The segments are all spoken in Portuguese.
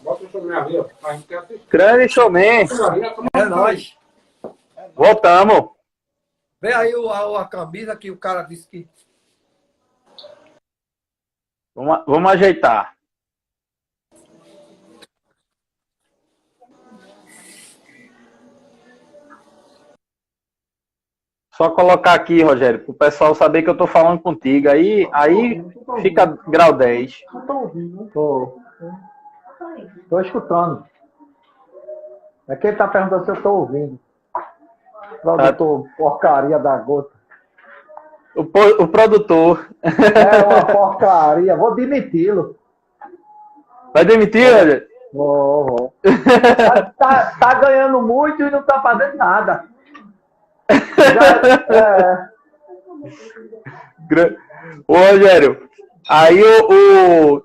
Bota o showman ali, ó. A gente quer assistir. Grande showman. É nóis. Voltamos. Vê aí a camisa que o cara disse que... Vamos ajeitar. Só colocar aqui, Rogério, para o pessoal saber que eu estou falando contigo. Aí fica grau 10. Não tô ouvindo. Tô escutando. É que ele tá perguntando se eu tô ouvindo. Produtor, porcaria da gota. O produtor. É uma porcaria. Vou demiti-lo. Vai demitir, Rogério? Vou. Tá ganhando muito e não tá fazendo nada. Ô, Rogério, aí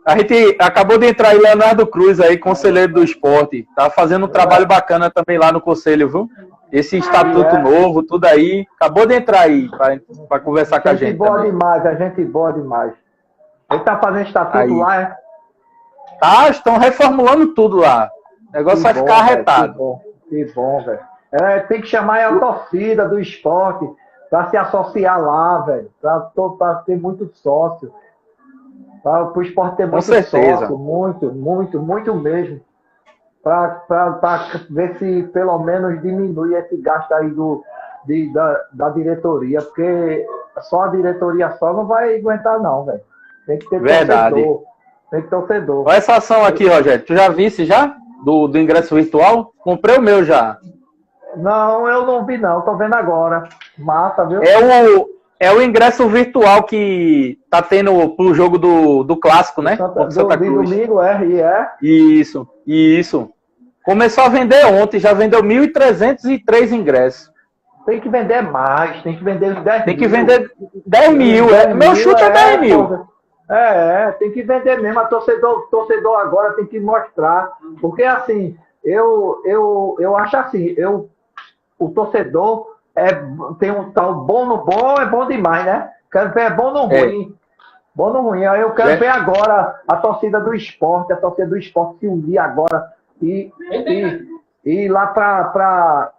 a gente acabou de entrar aí Leonardo Cruz aí, conselheiro do esporte. Tá fazendo um trabalho bacana também lá no conselho, viu? Esse estatuto novo, tudo aí. Acabou de entrar aí para conversar com a gente. Gente boa demais, a gente boa demais. Ele tá fazendo estatuto aí. Lá, é? Tá, estão reformulando tudo lá. O negócio vai ficar arretado. Que bom, velho. Tem que chamar a torcida do esporte para se associar lá, velho. Para ter muito sócio. Para o esporte ter muito sócio. Muito mesmo. Para ver se pelo menos diminui esse gasto aí da diretoria. Porque só a diretoria só não vai aguentar, não, velho. Tem que ter torcedor. Tem que ter torcedor. Olha essa ação aqui, Rogério. Tu já visse já? Do ingresso virtual? Comprei o meu já. Não, eu não vi não, tô vendo agora. Massa, viu? É o ingresso virtual que tá tendo pro jogo do clássico, né? Santa Cruz. Domingo, Isso. Começou a vender ontem, já vendeu 1.303 ingressos. Tem que vender mais, tem que vender 10 mil. Tem que vender 10 mil, meu chute é 10 mil. Tem que vender mesmo. A torcedor agora tem que mostrar. Porque assim, eu acho assim, o torcedor tem um tal bom no bom, é bom demais, né? Quero ver bom no ruim. Bom no ruim. Aí eu quero ver agora a torcida do esporte se unir agora e ir lá para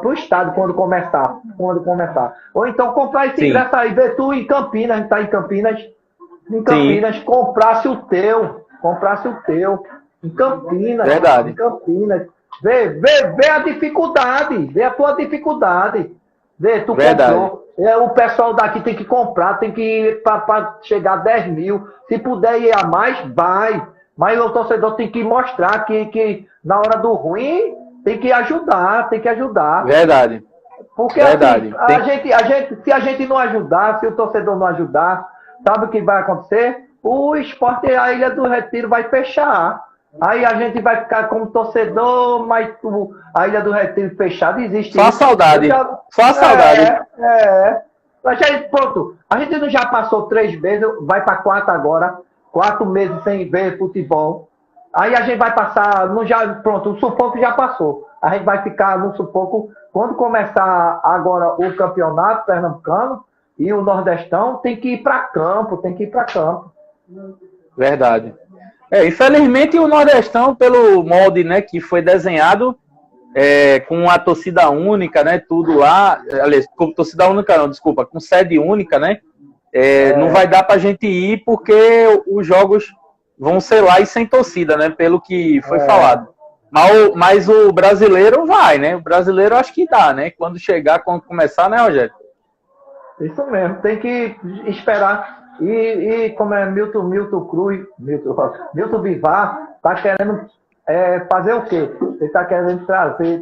o estádio quando começar. Ou então comprar esse ingresso aí, ver tu em Campinas, a gente tá em Campinas, comprasse o teu. Em Campinas. Verdade. Em Campinas. Vê a dificuldade. Vê a tua dificuldade. Vê, tu comprou. O pessoal daqui tem que comprar, tem que ir para chegar a 10 mil. Se puder ir a mais, vai. Mas o torcedor tem que mostrar que na hora do ruim tem que ajudar. Verdade. Porque assim, se a gente não ajudar, se o torcedor não ajudar, sabe o que vai acontecer? O esporte, a Ilha do Retiro vai fechar. Aí a gente vai ficar como torcedor, mas a Ilha do Retiro fechada existe. Só a saudade. Só a saudade. Pronto. A gente já passou 3 meses, vai para 4 agora. 4 meses sem ver futebol. Aí a gente vai passar, pronto, o sufoco já passou. A gente vai ficar no sufoco. Quando começar agora o campeonato pernambucano e o Nordestão, tem que ir para campo. Verdade. Infelizmente o Nordestão, pelo molde, né, que foi desenhado com a torcida única, né, tudo lá, aliás, com torcida única não, desculpa, com sede única, né, não vai dar pra gente ir porque os jogos vão ser lá e sem torcida, né, pelo que foi falado. Mas o brasileiro vai, né, o brasileiro acho que dá, né, quando começar, né, Rogério? Isso mesmo, tem que esperar. E como é Milton Bivar, tá querendo fazer o quê? Ele tá querendo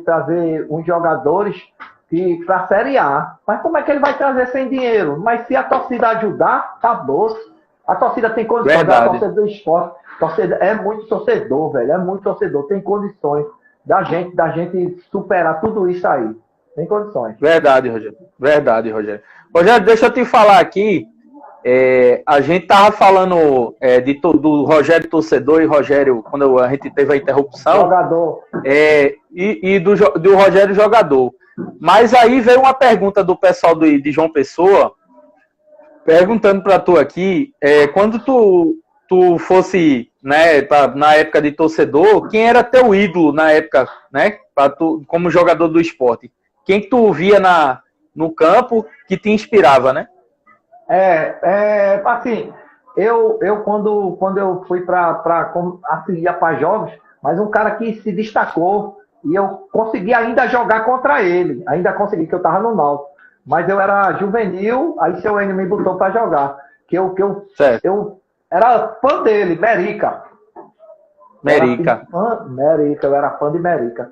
trazer uns jogadores para a Série A. Mas como é que ele vai trazer sem dinheiro? Mas se a torcida ajudar, acabou. A torcida tem condições, a torcida do esporte. É muito torcedor, velho. É muito torcedor. Tem condições da gente superar tudo isso aí. Tem condições. Verdade, Rogério. Rogério, deixa eu te falar aqui. A gente tava falando do Rogério torcedor e Rogério, quando a gente teve a interrupção. Jogador. E do Rogério jogador. Mas aí veio uma pergunta do pessoal de João Pessoa, perguntando para tu aqui, quando tu tu fosse, né, na época de torcedor, quem era teu ídolo na época, né, tu, como jogador do esporte? Quem que tu via no campo que te inspirava, né? Assim, eu quando eu fui assim, ia para jogos, mas um cara que se destacou e eu consegui ainda jogar contra ele, ainda consegui, que eu tava no Náutico, mas eu era juvenil, aí seu N me botou para jogar, Certo. eu era fã dele, Merica. Merica. Merica, eu era fã de Merica.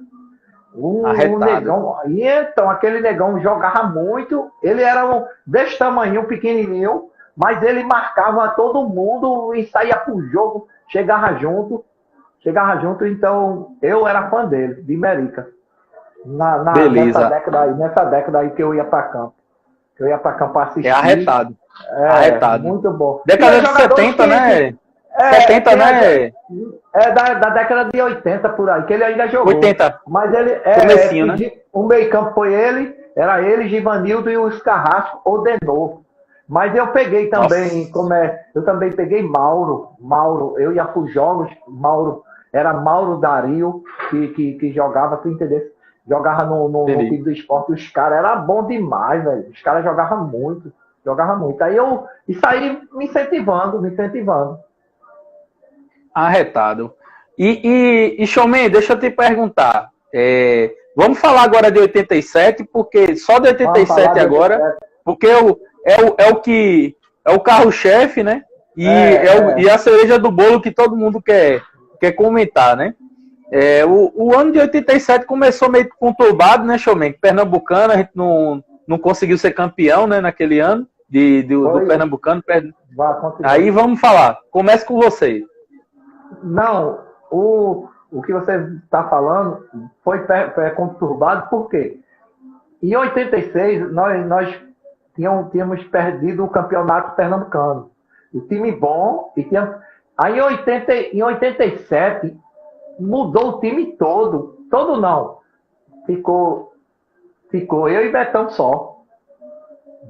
Um negão. E então, aquele negão jogava muito. Ele era desse tamanho, pequenininho, mas ele marcava todo mundo e saía pro jogo, chegava junto. Então, eu era fã dele, de Merica. Beleza. Nessa década aí que eu ia para campo. Eu ia para campo assistir. É arretado. Arretado. Muito bom. Década de 70, né? 70, né? Da década de 80 por aí, que ele ainda jogou. 80. Mas ele Comecinho, né? O meio-campo foi era ele, Givanildo e o Carrasco, Odenor. Mas eu peguei também, eu também peguei Mauro, eu ia para os jogos, era Mauro Dario, que jogava, tu entendeu? Jogava no time do esporte, os caras eram bons demais, velho. Os caras jogavam muito. Aí isso aí me incentivando. Arretado. E Showman, deixa eu te perguntar. Vamos falar agora de 87, porque só de 87 agora, porque é o carro-chefe, né? E a cereja do bolo que todo mundo quer comentar, né? O ano de 87 começou meio conturbado, né, Showman? Pernambucano, a gente não conseguiu ser campeão, né, naquele ano do Pernambucano. Aí vamos falar. Comece com você. Não, o que você está falando foi conturbado, por quê? Em 86, nós tínhamos perdido o campeonato pernambucano. O time bom. Aí em 87, mudou o time todo. Todo não. Ficou eu e Betão só.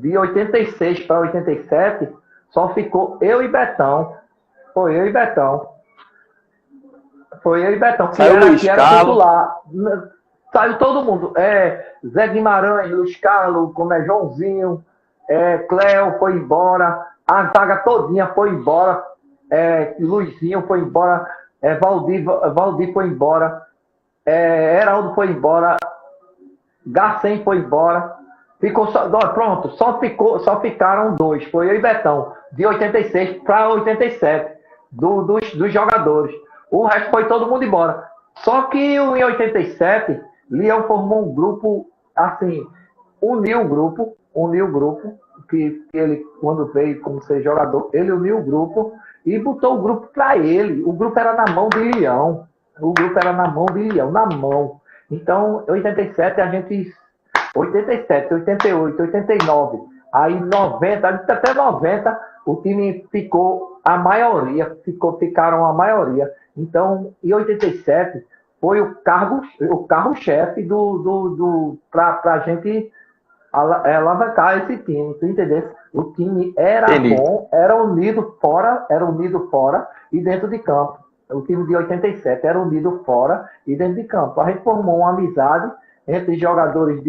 De 86 para 87, só ficou eu e Betão. Foi eu e Betão. Que era titular. Saiu todo mundo. Zé Guimarães, Luiz Carlos, como é Joãozinho, Cléo foi embora, a zaga todinha foi embora, Luizinho foi embora, Valdir foi embora, Heraldo foi embora, Garcem foi embora. Pronto, só ficaram dois. Foi eu e Betão, de 86 para 87, dos jogadores. O resto foi todo mundo embora. Só que em 87, Leão formou um grupo, assim, uniu o grupo, que ele, quando veio como ser jogador, ele uniu o grupo e botou o grupo para ele. O grupo era na mão de Leão. Na mão. Então, em 87, a gente... 87, 88, 89, aí 90, até 90, o time ficou a maioria, ficaram a maioria. Então, em 87, foi o carro-chefe para a gente alavancar esse time, tu entendeu? O time era bom, era unido fora e dentro de campo. O time de 87 era unido fora e dentro de campo. A gente formou uma amizade entre jogadores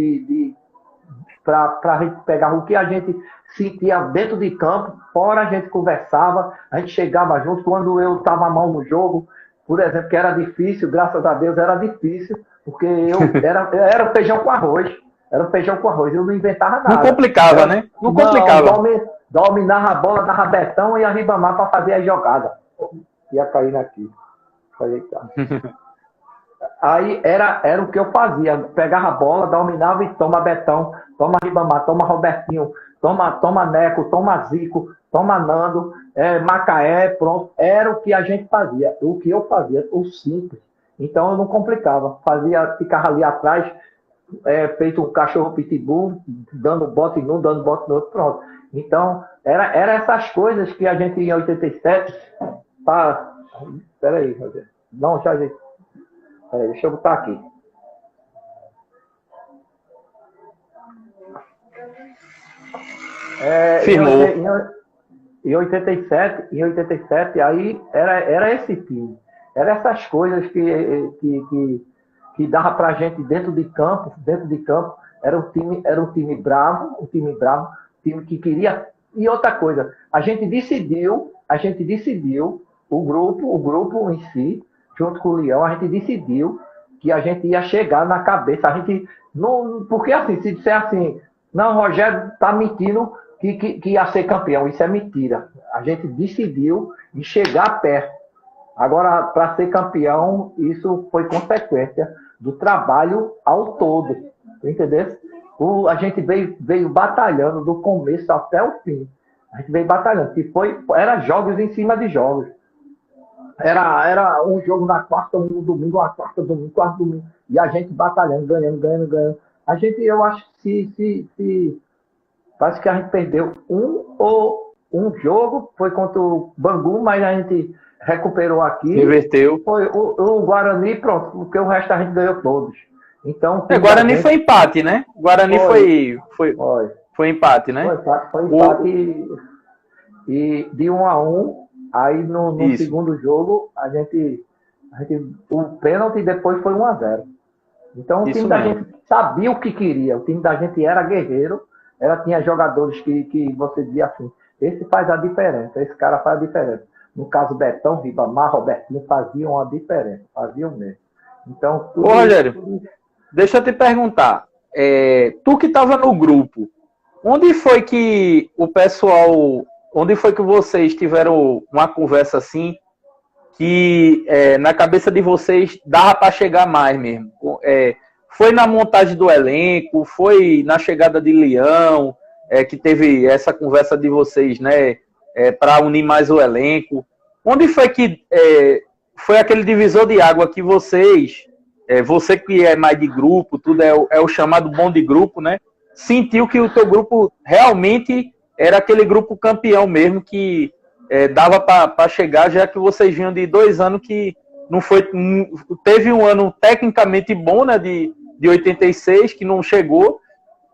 para a gente pegar o que a gente sentia dentro de campo, fora a gente conversava, a gente chegava junto. Quando eu estava mal no jogo, por exemplo, que era difícil, graças a Deus era difícil, porque era feijão com arroz. Eu não inventava nada. Não complicava, né? Não complicava. Dominava a bola, dava Betão e a Ribamar para fazer a jogada. Ia cair aqui. Aí era o que eu fazia. Pegava a bola, dominava e toma Betão, toma Ribamar, toma Robertinho, toma Neco, toma Zico, toma Nando, Macaé, pronto. Era o que a gente fazia. O que eu fazia, o simples. Então eu não complicava. Ficava ali atrás, feito um cachorro pitbull, dando bote num, dando bote no outro, pronto. Então, era essas coisas que a gente em 87... Peraí, meu Deus. Não, já gente. Deixa eu botar aqui. Firmou. em 87, aí era esse time. Era essas coisas que dava pra gente dentro de campo, era um time bravo, um time que queria. E outra coisa, a gente decidiu, o grupo em si, junto com o Leão, a gente decidiu que a gente ia chegar na cabeça. A gente não, porque assim, se disser assim, não, o Rogério tá mentindo que ia ser campeão, isso é mentira. A gente decidiu de chegar perto. Agora, para ser campeão, isso foi consequência do trabalho ao todo. Entendeu? A gente veio batalhando do começo até o fim. A gente veio batalhando. Era jogos em cima de jogos. Era um jogo na quarta, um no domingo, uma quarta, domingo, quarta, domingo. E a gente batalhando, ganhando. A gente, eu acho que parece que a gente perdeu um jogo, foi contra o Bangu, mas a gente recuperou aqui. Reverteu. Foi o Guarani, pronto, porque o resto a gente ganhou todos. Então, Guarani foi empate, né? Guarani foi empate, né? Foi empate e de 1-1. Aí no segundo jogo, o pênalti depois foi 1-0. Então o time da gente sabia o que queria. O time da gente era guerreiro. Ela tinha jogadores que você dizia assim, esse faz a diferença, esse cara faz a diferença. No caso, Betão, Ribamar, Robertinho faziam a diferença, faziam mesmo. Então, Ô, Rogério, deixa eu te perguntar. Tu que estava no grupo, onde foi que vocês tiveram uma conversa assim, que na cabeça de vocês dava para chegar mais mesmo? Foi na montagem do elenco, foi na chegada de Leão, que teve essa conversa de vocês, né, para unir mais o elenco. Onde foi que foi aquele divisor de água que vocês, você que é mais de grupo, tudo é o chamado bom de grupo, né, sentiu que o teu grupo realmente era aquele grupo campeão mesmo, que dava para chegar, já que vocês vinham de 2 anos que não foi. Teve um ano tecnicamente bom, né, de 86, que não chegou.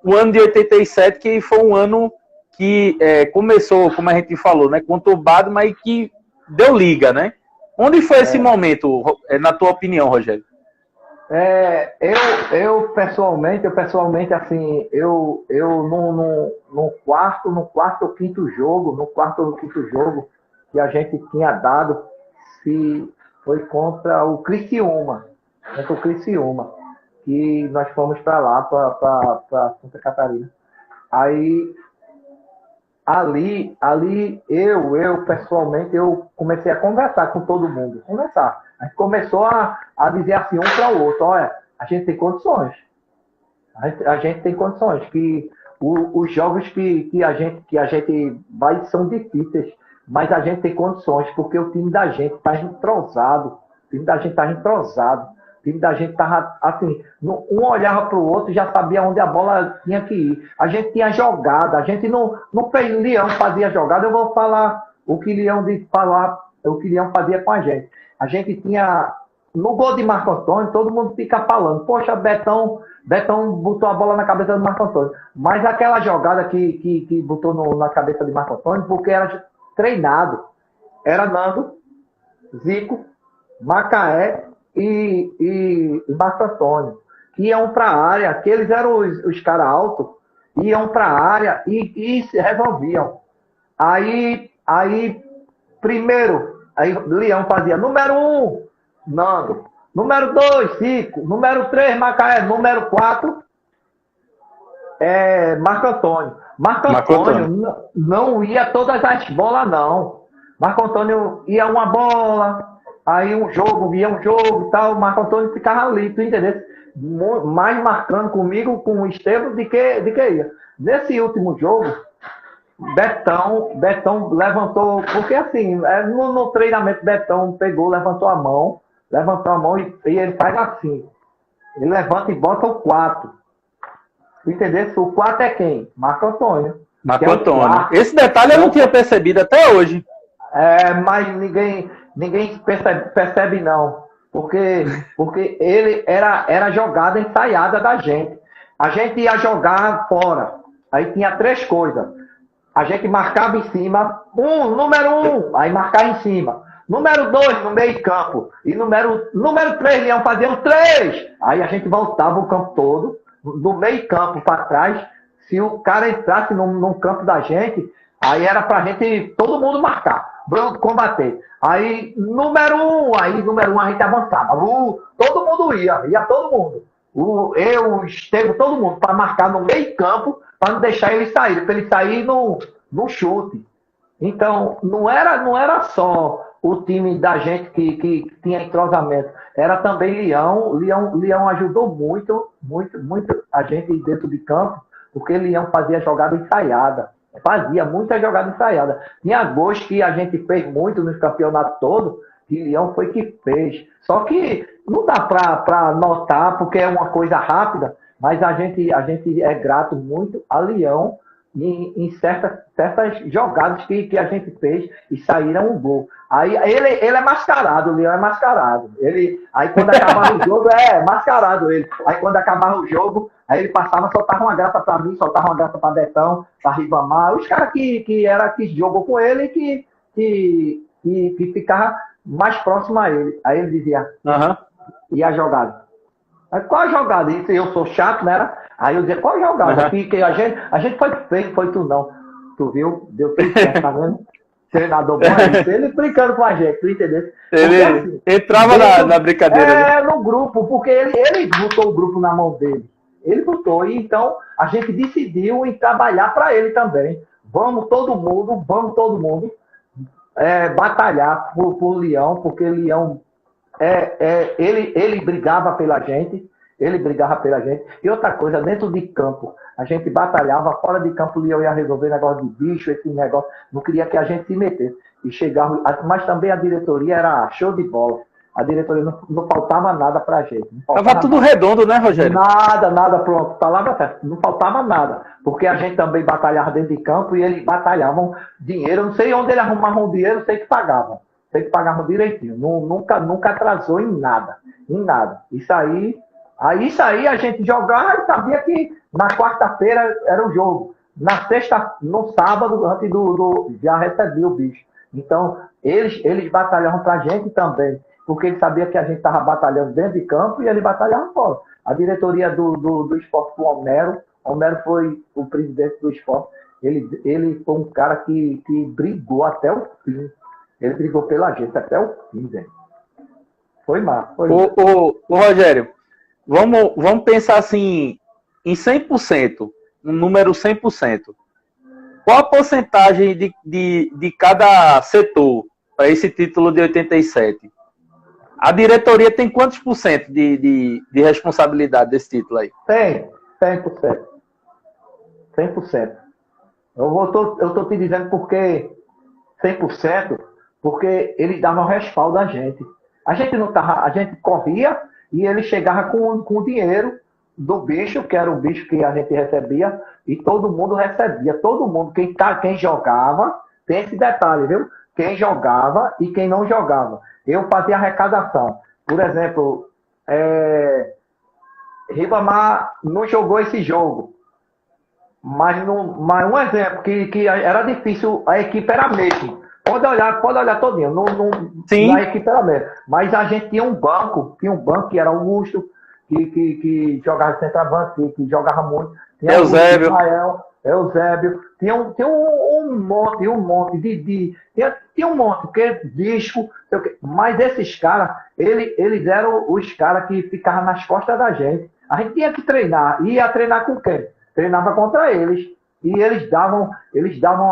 O ano de 87, que foi um ano que começou, como a gente falou, né, conturbado, mas que deu liga, né? Onde foi esse momento, na tua opinião, Rogério? Eu pessoalmente, assim, eu no quarto ou quinto jogo, que a gente tinha dado, foi contra o Criciúma, que nós fomos para lá, para Santa Catarina. Aí, ali eu pessoalmente, eu comecei a conversar com todo mundo, A gente começou a dizer assim, um para o outro, olha, a gente tem condições. A gente tem condições, que os jogos que a gente vai são difíceis, mas a gente tem condições, porque o time da gente está entrosado. O time da gente estava assim, um olhava para o outro e já sabia onde a bola tinha que ir. A gente tinha jogada, a gente não fez. Leão fazia jogada, eu vou falar o que Leão fazia com a gente. A gente tinha, no gol de Marco Antônio, todo mundo fica falando, poxa, Betão botou a bola na cabeça do Marco Antônio. Mas aquela jogada que botou na cabeça de Marco Antônio, porque era treinado, era Nando, Zico, Macaé e Marco Antônio, que iam para a área, que eles eram os caras altos, iam para a área e se resolviam. Aí primeiro, Leão fazia número 1, Nando, número 2, Zico, número 3, Macaé, número 4, Marco Antônio. Marco Antônio não ia todas as bolas, não. Marco Antônio ia uma bola, aí via um jogo e tal, Marco Antônio ficava ali, tu entendeu? Mais marcando comigo, com o Estevam, de que ia. Nesse último jogo, Betão levantou, porque assim, no treinamento, Betão levantou a mão e ele faz assim. Ele levanta e bota o 4. Entendeu? O 4 é quem? Marco Antônio. Marco Antônio. Esse detalhe eu não tinha percebido até hoje. Mas ninguém percebe não. Porque ele era jogada ensaiada da gente. A gente ia jogar fora. Aí tinha 3 coisas. a gente marcava em cima, número 1, aí marcava em cima. Número 2, no meio campo. E número 3, Leão fazia o 3. Aí a gente voltava o campo todo, do meio campo para trás. Se o cara entrasse num campo da gente, aí era pra gente, todo mundo marcar. Bruno combater. Aí, número 1, a gente avançava. Todo mundo ia todo mundo. Eu, o Estevam, todo mundo, para marcar no meio campo, para não deixar ele sair, para ele sair no chute. Então, não era só o time da gente que tinha entrosamento, era também Leão. Leão ajudou muito a gente dentro de campo, porque Leão fazia jogada ensaiada. Fazia muita jogada ensaiada. Tinha gols que a gente fez muito nos campeonatos todos, que Leão foi que fez. Só que não dá para notar, porque é uma coisa rápida, mas a gente é grato muito a Leão em certas jogadas que a gente fez e saíram um gol. Aí ele é mascarado, o Leão é mascarado. Aí quando acabava o jogo, mascarado ele. Aí quando acabava o jogo, aí ele passava, soltava uma graça para mim, soltava uma graça para Betão, para Ribamar, os caras que jogou com ele que ficava mais próximo a ele. Aí ele dizia, e a jogada? Aí, qual a jogada? Isso, eu sou chato, né? Aí eu dizia, qual a jogada? Que a gente foi feio, foi tu não. Tu viu? Deu tudo certo, tá vendo? Treinador bom, ele brincando com a gente, tu entendeu? Ele assim, entrava na brincadeira. No grupo, porque ele botou o grupo na mão dele. Ele botou, e então a gente decidiu em trabalhar para ele também. Vamos todo mundo batalhar por Leão, porque Leão ele brigava pela gente. E outra coisa, dentro de campo, a gente batalhava, fora de campo, o Leão ia resolver negócio de bicho, esse negócio, não queria que a gente se metesse. E chegava, mas também a diretoria era show de bola. A diretoria não faltava nada pra gente. Tava tudo redondo, né, Rogério? Nada, pronto. Palavra certa. Não faltava nada. Porque a gente também batalhava dentro de campo e eles batalhavam dinheiro. Eu não sei onde eles arrumavam dinheiro, sei que pagavam. Sei que pagavam direitinho. Nunca atrasou em nada. Isso aí a gente jogava e sabia que na quarta-feira era o jogo. Na sexta, no sábado, antes já recebia o bicho. Então, eles batalhavam pra gente também. Porque ele sabia que a gente estava batalhando dentro de campo e ele batalhava fora. A diretoria do esporte foi o Homero foi o presidente do esporte. Ele foi um cara que brigou até o fim. Ele brigou pela gente até o fim, velho. Foi massa. Ô, Rogério, vamos pensar assim, em 100%, um número 100%. Qual a porcentagem de cada setor para esse título de 87? A diretoria tem quantos por cento de responsabilidade desse título aí? Tem, 100%. 100%. Eu tô te dizendo porque 100%, porque eles davam respaldo a gente. A gente corria e ele chegava com o dinheiro do bicho, que era o bicho que a gente recebia, e todo mundo recebia. Todo mundo, quem jogava, tem esse detalhe, viu? Quem jogava e quem não jogava. Eu fazia arrecadação. Por exemplo, Ribamar não jogou esse jogo. Mas um exemplo, que era difícil, a equipe era a mesma. Pode olhar todinho. A equipe era a mesma. Mas a gente tinha um banco que era Augusto, que jogava centroavante, que jogava muito. Tinha Eusébio. Eusébio. Tinha um monte de tinha um monte, porque disco, mas esses caras, eles eram os caras que ficavam nas costas da gente. A gente tinha que treinar. Ia treinar com quem? Treinava contra eles. E eles davam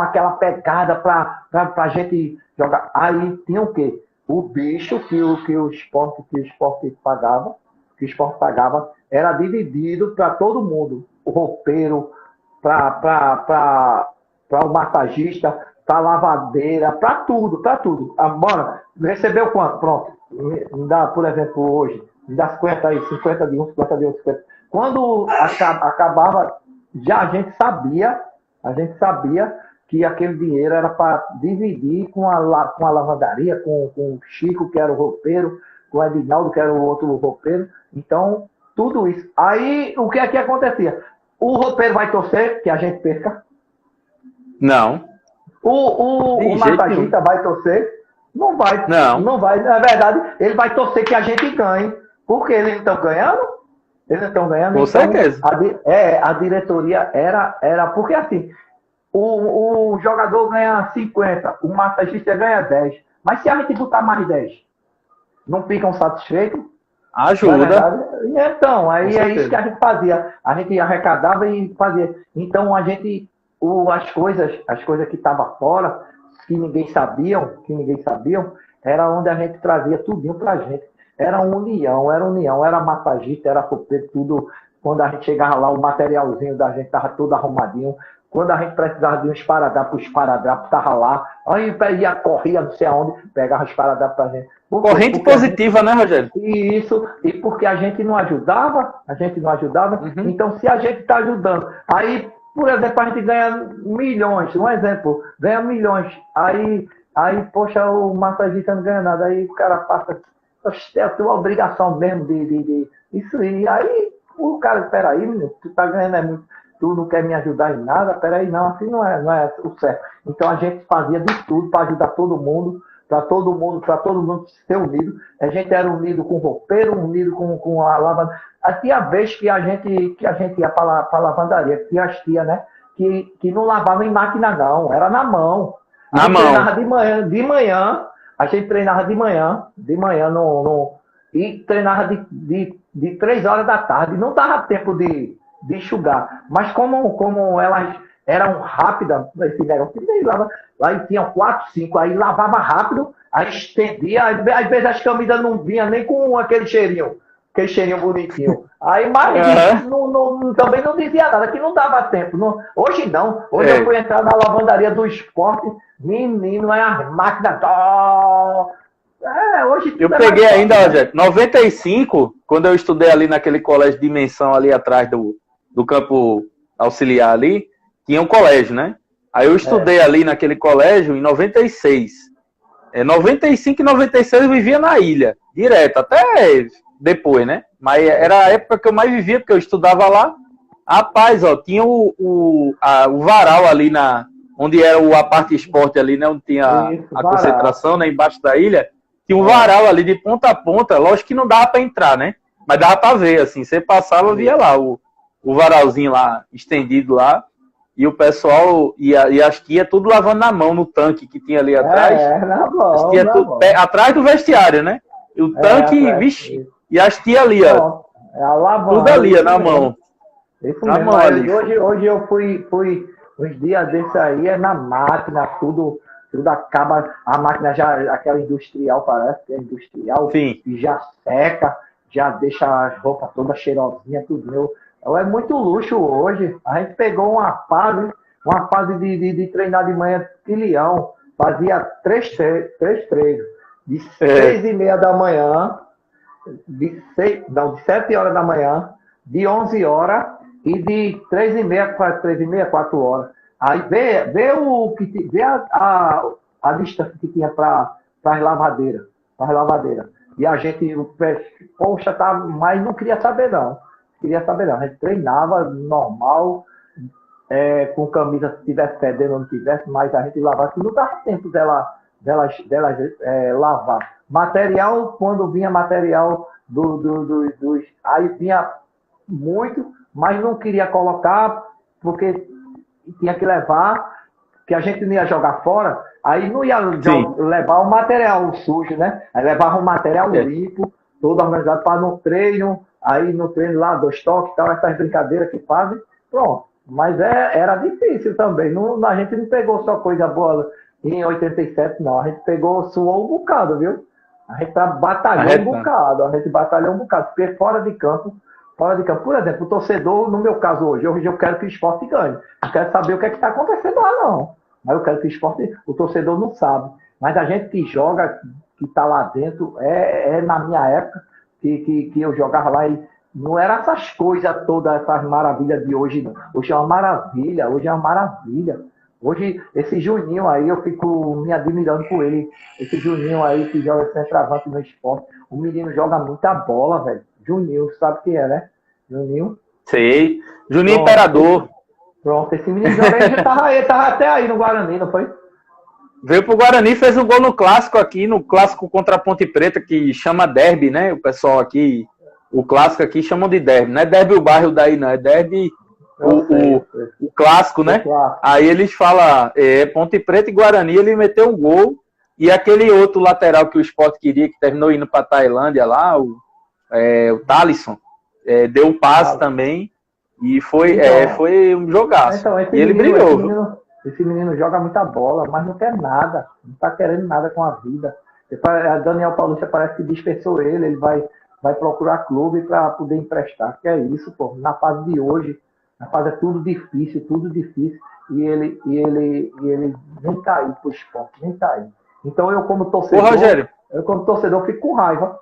aquela pegada pra gente jogar. Aí tinha o quê? O bicho que o esporte pagava era dividido para todo mundo. O roupeiro, para o massagista, para a lavadeira, para tudo. Bora, recebeu quanto? Pronto. Me dá, por exemplo, hoje, me dá 50 aí, 50 de um, 50 de outro, 50. Quando acabava, já a gente sabia que aquele dinheiro era para dividir com a lavandaria, com o Chico, que era o roupeiro, com o Edinaldo, que era o outro roupeiro. Então, tudo isso. Aí, o que é que acontecia? O roupeiro vai torcer que a gente perca. Não. O De jeito massagista vai torcer? Não vai. Não. Não vai. Na verdade, ele vai torcer que a gente ganhe. Porque eles não estão ganhando? Eles não estão ganhando. Com certeza. A diretoria era. Porque assim, o jogador ganha 50, o massagista ganha 10. Mas se a gente botar mais 10, não ficam satisfeitos? Ajuda. Então, aí Com é isso certeza. que a gente fazia. A gente arrecadava e fazia. Então a gente, as coisas que estavam fora, que ninguém sabiam, era onde a gente trazia tudinho pra gente. Era união, era massagista, era copeiro, tudo. Quando a gente chegava lá, o materialzinho da gente estava todo arrumadinho. Quando a gente precisava de um esparadrapo, o esparadrapo estava lá. Aí ia, corria, não sei aonde, pegava o esparadrapo pra gente. Corrente positiva, né, Rogério? Isso, e porque a gente não ajudava, Uhum. então se a gente está ajudando, aí, por exemplo, a gente ganha milhões, um exemplo, ganha milhões, aí poxa, o massagista não ganha nada, aí o cara passa, é a tua obrigação mesmo de isso aí o cara, peraí, menino, tu tá ganhando muito, tu não quer me ajudar em nada, peraí, não, assim não é o certo. Então a gente fazia de tudo para ajudar todo mundo, para todo mundo ser unido. A gente era unido com o roupeiro, unido com a lavandaria. Tinha vez que a gente ia para a lavandaria, que tinha as tias, né? Que não lavava em máquina, não, era na mão. Na mão. Treinava de manhã, a gente treinava de manhã e treinava de 3 horas da tarde. Não dava tempo de enxugar. Mas como elas eram rápidas, esse negócio, lá e tinham 4, 5, aí lavava rápido, aí estendia, às vezes as camisas não vinham nem com aquele cheirinho bonitinho. Aí, mas também não dizia nada, que não dava tempo. Hoje não. Hoje eu fui entrar na lavandaria do esporte, menino, é as máquinas. Hoje Eu peguei ainda, Rogério, 95, quando eu estudei ali naquele colégio de Dimensão ali atrás do campo auxiliar ali, tinha um colégio, né? Aí eu estudei ali naquele colégio em 96. 95 e 96 eu vivia na ilha, direto, até depois, né? Mas era a época que eu mais vivia, porque eu estudava lá. Rapaz, ó, tinha o varal ali onde era a parte esporte ali, né? Onde tinha a concentração, né? Embaixo da ilha. Tinha um varal ali de ponta a ponta. Lógico que não dava para entrar, né? Mas dava para ver, assim. Você passava, via lá o varalzinho lá, estendido lá. E o pessoal e as tias tudo lavando na mão no tanque que tinha ali atrás. Atrás do vestiário, né? E o tanque, vixe, e as tias ali, ó. Tudo ali, na mão. Isso na mão ali. Hoje eu fui uns dias desses aí, na máquina, tudo acaba, a máquina já, aquela industrial, parece que é industrial, sim, e já seca, já deixa as roupas todas cheirosinhas, tudo meu. É muito luxo hoje. A gente pegou uma fase de treinar de manhã de leão. Fazia 3 treinos. De 6h30 da manhã, de 7 horas da manhã, de 11 horas e de 3h30, 4 horas. Aí vê a distância que tinha para as lavadeiras. E a gente, poxa, mas não queria saber não. A gente treinava normal, com camisa, se tivesse perdendo ou não tivesse, mas a gente lavava, que não dava tempo delas lavar. Material, quando vinha material aí vinha muito, mas não queria colocar, porque tinha que levar, que a gente não ia jogar fora, aí não ia levar o material sujo, né? Aí levava o material limpo, todo organizado para no treino. Aí no treino lá, 2 toques, tal, essas brincadeiras que fazem, pronto. Mas era difícil também. A gente não pegou só coisa boa em 87, não. A gente suou um bocado, viu? A gente batalhou um bocado. Porque fora de campo, por exemplo, o torcedor, no meu caso hoje eu quero que o esporte ganhe. Eu quero saber o que está acontecendo lá, não. Mas eu quero que o torcedor não sabe. Mas a gente que joga, que está lá dentro, na minha época, que eu jogava lá e não era essas coisas todas, essas maravilhas de hoje, não. Hoje é uma maravilha. Hoje, esse Juninho aí, eu fico me admirando com ele. Esse Juninho aí que joga centroavante no esporte. O menino joga muita bola, velho. Juninho, sabe quem é, né? Juninho? Sei. Juninho Imperador. Pronto, esse menino já tava até aí no Guarani, não foi? Veio pro Guarani, fez um gol no clássico aqui, no clássico contra a Ponte Preta, que chama derby, né? O pessoal aqui, o clássico aqui chamam de derby. Não é derby o bairro daí, não. É derby o clássico, né? Aí eles falam, Ponte Preta e Guarani, ele meteu um gol. E aquele outro lateral que o Sport queria, que terminou indo pra Tailândia lá, o Thalisson, deu um passe também. E foi um jogaço. Então, e ele brilhou. Esse menino joga muita bola, mas não quer nada. Não tá querendo nada com a vida. A Daniel Paulista parece que dispensou ele vai procurar clube para poder emprestar. Que é isso, pô. Na fase de hoje, na fase é tudo difícil. E ele nem tá aí pro esporte, nem tá aí. Então eu como torcedor, Rogério, fico com raiva.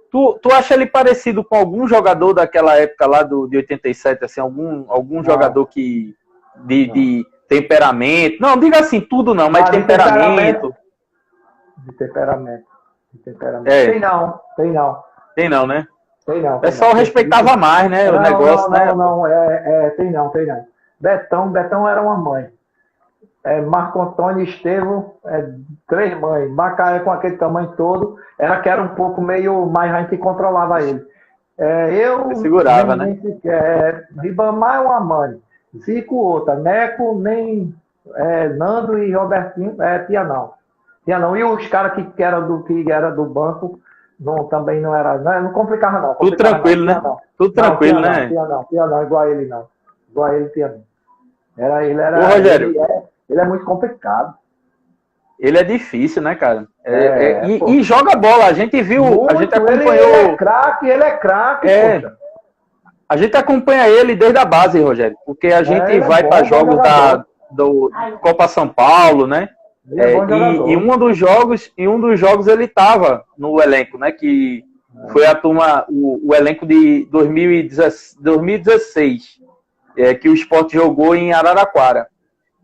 Tu acha ele parecido com algum jogador daquela época lá de 87, assim, algum jogador que de temperamento? Não, diga assim, tudo não, mas temperamento. De temperamento. Tem não, né? Tem não. O pessoal respeitava mais, né? O negócio, né? Tem não. Betão era uma mãe. Marco Antônio e Estevão, 3 mães. Macaé com aquele tamanho todo, era um pouco meio mais, a gente controlava ele. Eu segurava, né? Ribamar é uma mãe. Zico outra. Neco, nem Nando e Robertinho, Tia não. E os caras que era do banco, também não era. Não complicava, não. Tudo tranquilo, né? Tudo tranquilo, né? Tia não, igual a ele não. Igual a ele, Tia não. Ô, Rogério. Ele é muito complicado. Ele é difícil, né, cara? E joga bola. A gente viu, muito, a gente acompanhou. Ele é craque. A gente acompanha ele desde a base, Rogério, porque a gente vai para jogos do Copa São Paulo, né? E um dos jogos ele estava no elenco, né? Que foi a turma, o elenco de 2016, que o Sport jogou em Araraquara.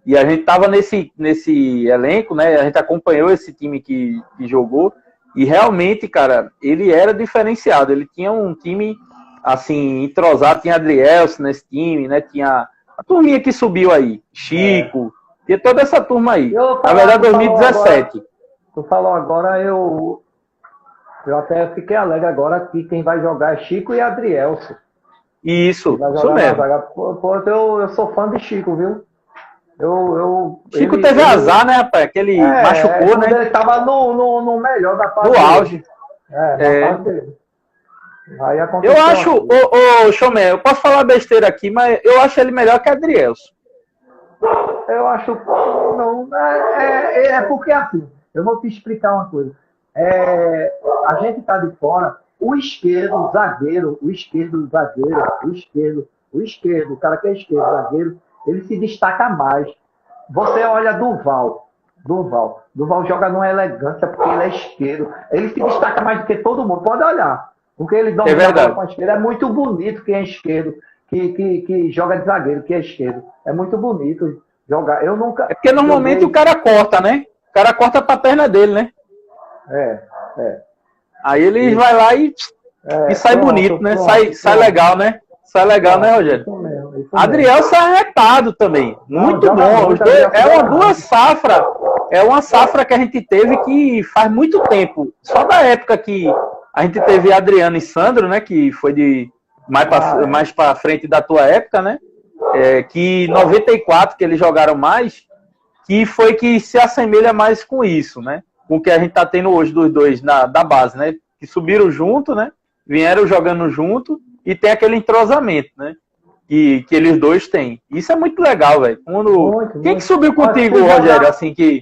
E a gente estava nesse elenco, né? A gente acompanhou esse time que jogou. E realmente, cara, ele era diferenciado. Ele tinha um time, assim, entrosado. Tinha Adrielson nesse time, né? Tinha a turminha que subiu aí. Chico. Tinha toda essa turma aí. Na verdade, 2017. Tu falou agora, eu até fiquei alegre agora que quem vai jogar é Chico e Adrielson. Isso mesmo. Pô, eu sou fã de Chico, viu? Chico teve azar, né, rapaz? Que ele machucou, né? Ele tava no melhor da fase. No auge. Na fase dele. Aí eu acho, Chomé, eu posso falar besteira aqui, mas eu acho ele melhor que Adrielson. Eu acho. Não, porque assim, eu vou te explicar uma coisa. A gente tá de fora, o zagueiro, o cara que é esquerdo, zagueiro, ele se destaca mais. Você olha Duval joga numa elegância porque ele é esquerdo. Ele se destaca mais do que todo mundo. Pode olhar. Porque ele domina a bola com a esquerda. É muito bonito quem é esquerdo, que joga de zagueiro, que é esquerdo. É muito bonito jogar. Eu nunca. É porque normalmente o cara corta, né? O cara corta pra perna dele, né? Aí ele vai lá e sai bonito, né? Sai legal, né? Sai legal, né, Rogério? Isso mesmo. Adrielson é arretado também. Muito bom. Os dois, é uma safra que a gente teve que faz muito tempo. Só da época que a gente teve Adriano e Sandro, né? Que foi de mais para frente da tua época, né? Que 94 que eles jogaram mais, que foi que se assemelha mais com isso, né? Com o que a gente tá tendo hoje dos dois da base, né? Que subiram junto, né? Vieram jogando junto. E tem aquele entrosamento, né? Que eles dois têm. Isso é muito legal, velho. Quem que subiu contigo, Rogério, assim, que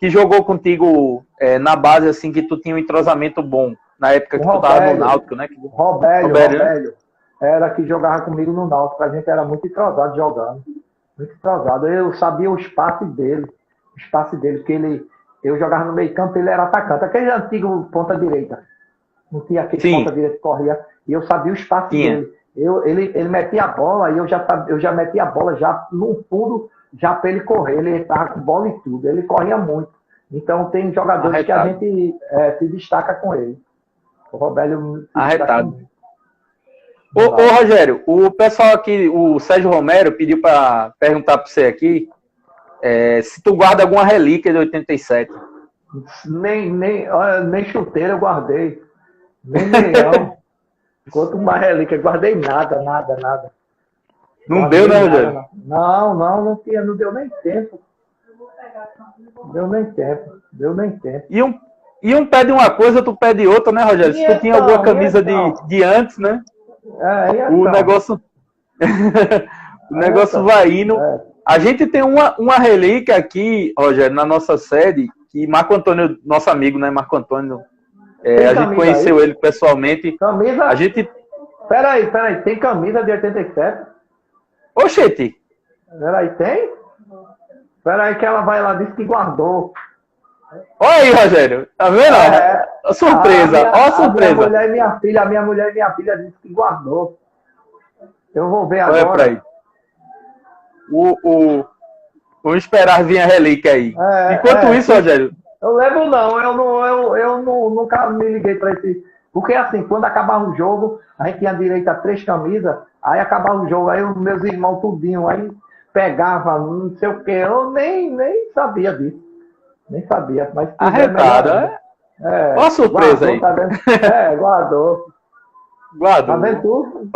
jogou contigo na base, assim, que tu tinha um entrosamento bom, na época que tu tava no Náutico, né? Robélio. Era que jogava comigo no Náutico. A gente era muito entrosado jogando. Muito entrosado. Eu sabia o espaço dele. Porque eu jogava no meio campo, ele era atacante. Aquele antigo ponta direita. Não tinha aquele ponta direita que corria. E eu sabia o espaço dele. Ele metia a bola e eu já metia a bola já no fundo, já para ele correr. Ele estava com bola e tudo. Ele corria muito. Então tem jogadores que a gente se destaca com ele. O Robélio arretado. Ô, Rogério, o pessoal aqui, o Sérgio Romero pediu para perguntar para você aqui se tu guarda alguma relíquia de 87. Nem chuteira eu guardei. Nem meião. Quanto mais relíquia, guardei nada. Não Guardei deu, né, nada, Rogério? não tinha, não deu nem tempo. Deu nem tempo. E um pede uma coisa, outro pede outra, né, Rogério? Se tu tinha alguma camisa de antes, né? O negócio. O negócio vai indo. A gente tem uma relíquia aqui, Rogério, na nossa sede, que Marco Antônio, nosso amigo, né? Marco Antônio, a gente conheceu ele pessoalmente. Camisa? A gente. Peraí, tem camisa de 87? Oxente! Peraí, tem? Peraí que ela vai lá, disse que guardou. Olha aí, Rogério. Tá vendo? Surpresa, ó a surpresa. A minha mulher e minha filha disse que guardou. Eu vou ver Olha agora. pra aí. Vamos esperar vir a relíquia aí. Enquanto isso, Rogério. Eu lembro não, eu nunca me liguei para esse. Porque assim, quando acabava o jogo, a gente tinha direito a 3 camisas, aí acabava o jogo, aí os meus irmãos tudinho, aí pegava, não sei o que, eu nem sabia disso. Nem sabia, mas arretada, Olha a surpresa guardou, aí. Tá vendo? Guardou. Guardou. Tá vendo tudo?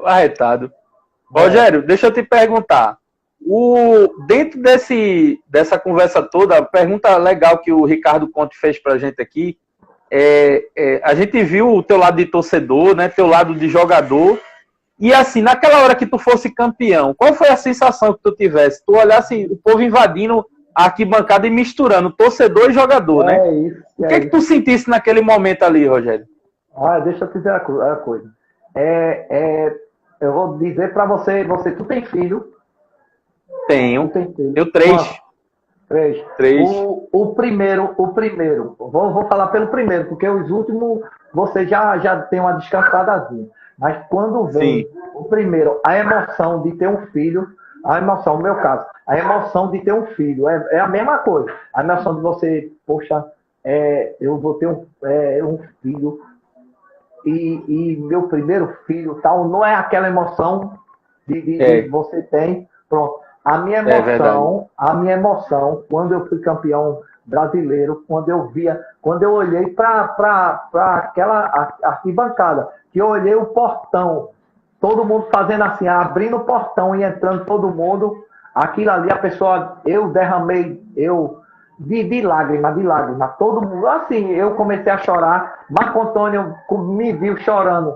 Arretado. Rogério, deixa eu te perguntar. Dentro dessa conversa toda, a pergunta legal que o Ricardo Conte fez pra gente aqui, a gente viu o teu lado de torcedor, né, teu lado de jogador, e assim, naquela hora que tu fosse campeão, qual foi a sensação que tu tivesse? Tu olhasse o povo invadindo a arquibancada e misturando torcedor e jogador, né? Isso. O que tu sentisse naquele momento ali, Rogério? Deixa eu te dizer a coisa. Eu vou dizer pra você, tu tem filho? Tenho. Tem filho. Eu 3. 3. O primeiro. Vou falar pelo primeiro, porque os últimos você já tem uma descansadazinha. Mas quando vem o primeiro, a emoção de ter um filho, no meu caso, a emoção de ter um filho é a mesma coisa. A emoção de você, poxa, eu vou ter um filho e meu primeiro filho, tal, não é aquela emoção de você tem, pronto. A minha emoção, quando eu fui campeão brasileiro, quando eu olhei para aquela arquibancada, que eu olhei o portão, todo mundo fazendo assim, abrindo o portão e entrando todo mundo, aquilo ali, a pessoa, eu derramei, de lágrima, todo mundo, assim, eu comecei a chorar, Marco Antônio me viu chorando,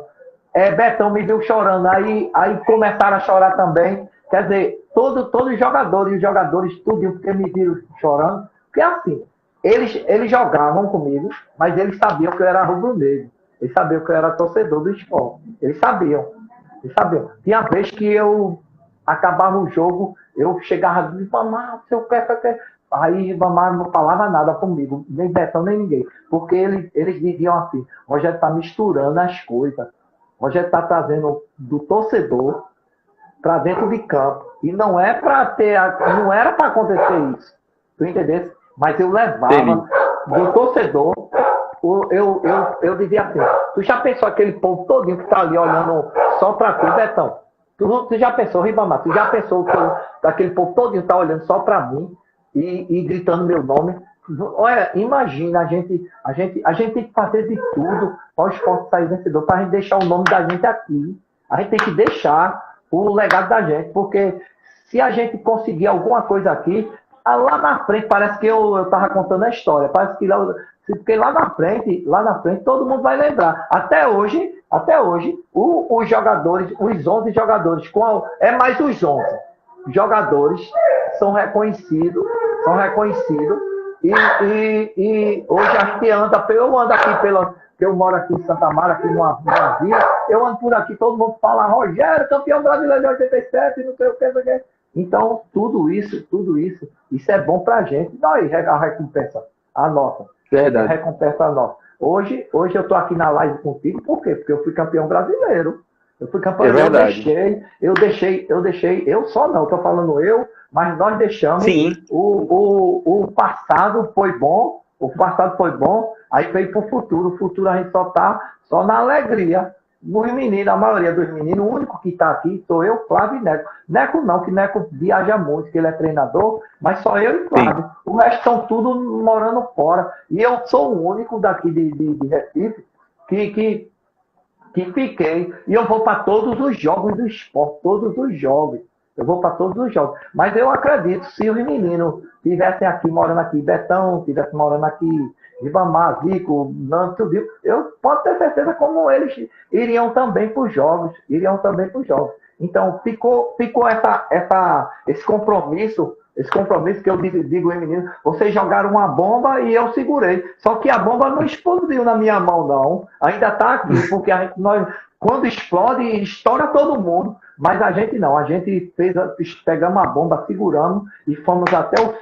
Betão me viu chorando, aí começaram a chorar também, quer dizer, todos os jogadores, tudo, porque me viram chorando, porque assim, eles jogavam comigo, mas eles sabiam que eu era rubro-negro, eles sabiam que eu era torcedor do esporte, eles sabiam. Tinha vez que eu acabava o jogo, eu chegava e Vamar, seu pé, aí Vamar não falava nada comigo, nem Betão, nem ninguém, porque eles diziam assim, Rogério está misturando as coisas, Rogério está trazendo do torcedor para dentro de campo, e não era para acontecer isso, tu entendesse? Mas eu levava do torcedor, eu dizia assim, tu já pensou aquele povo todinho que tá ali olhando só para tu, Betão? Tu já pensou, Ribamar, tu já pensou que aquele povo todinho tá olhando só para mim e gritando meu nome? Olha, imagina, a gente tem que fazer de tudo para o esporte sair vencedor, para a gente deixar o nome da gente aqui. A gente tem que deixar o legado da gente, porque se a gente conseguir alguma coisa aqui, lá na frente, parece que eu estava contando a história, parece que porque lá na frente todo mundo vai lembrar. Até hoje, os jogadores, os 11 jogadores, mais os 11 jogadores são reconhecidos, e hoje a gente eu ando aqui que eu moro aqui em Santa Mara, aqui numa vila, eu ando por aqui, todo mundo fala, Rogério, campeão brasileiro de 87, não sei o que. Então, tudo isso é bom pra gente. Daí a recompensa, a nossa. Verdade. A recompensa a nossa. Hoje eu tô aqui na live contigo, por quê? Porque eu fui campeão brasileiro. Eu fui campeão, eu deixei, eu só não, tô falando mas nós deixamos. Sim. O passado foi bom, aí veio pro futuro. O futuro a gente só tá na alegria. Os meninos, a maioria dos meninos, o único que está aqui sou eu, Flávio e Neco. Neco não, que Neco viaja muito, que ele é treinador, mas só eu e Flávio. O resto estão tudo morando fora. E eu sou o único daqui de Recife que fiquei. E eu vou para todos os jogos do esporte, todos os jogos. Eu vou para todos os jogos. Mas eu acredito, se os meninos estivessem aqui, morando aqui, Betão, estivesse morando aqui, Ribamar, Zico, Nando, tudo, eu posso ter certeza como eles iriam também para os jogos. Então, ficou esse compromisso que eu digo em menino, vocês jogaram uma bomba e eu segurei. Só que a bomba não explodiu na minha mão, não. Ainda está aqui, porque nós, quando explode, estoura todo mundo. Mas a gente não, a gente pegamos a bomba, seguramos e fomos até o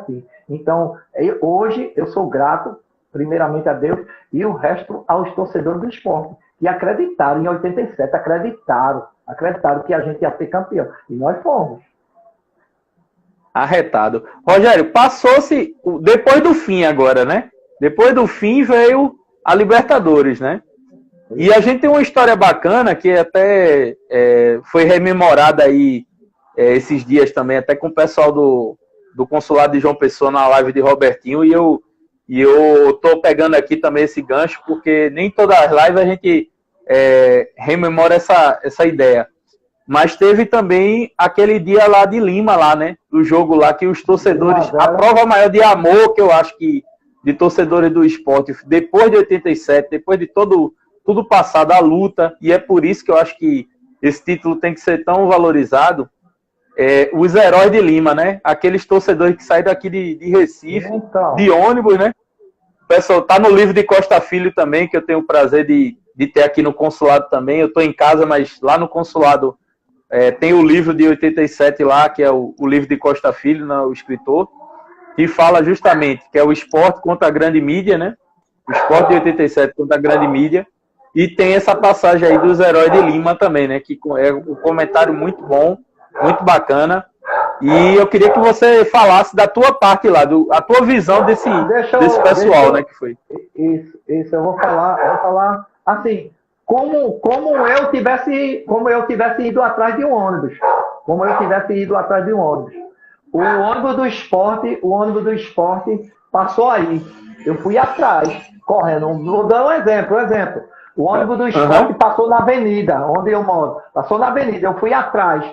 fim. Então, hoje eu sou grato, primeiramente a Deus, e o resto aos torcedores do esporte, que acreditaram em 87, acreditaram que a gente ia ser campeão. E nós fomos. Arretado. Rogério, passou-se depois do fim agora, né? Depois do fim veio a Libertadores, né? E a gente tem uma história bacana que até foi rememorada aí esses dias também, até com o pessoal do Consulado de João Pessoa na live de Robertinho, e eu tô pegando aqui também esse gancho, porque nem todas as lives a gente rememora essa ideia. Mas teve também aquele dia lá de Lima, lá, né? Do jogo lá que os torcedores, a prova maior de amor que eu acho que de torcedores do esporte, depois de 87, depois de tudo passado, a luta, e é por isso que eu acho que esse título tem que ser tão valorizado, os heróis de Lima, né? Aqueles torcedores que saíram daqui de Recife, então, de ônibus, né? O pessoal tá no livro de Costa Filho também, que eu tenho o prazer de ter aqui no consulado também. Eu tô em casa, mas lá no consulado tem o livro de 87 lá, que é o livro de Costa Filho, né, o escritor, que fala justamente que é o esporte contra a grande mídia, né? O esporte de 87 contra a grande mídia. E tem essa passagem aí dos heróis de Lima também, né? Que é um comentário muito bom, muito bacana. E eu queria que você falasse da tua parte lá, a tua visão desse pessoal, né? Que foi. Isso, eu vou falar assim, como eu tivesse ido atrás de um ônibus. Como eu tivesse ido atrás de um ônibus. O ônibus do esporte passou aí. Eu fui atrás, correndo. Vou dar um exemplo. O ônibus do esporte passou na avenida, onde eu moro. Passou na avenida, eu fui atrás.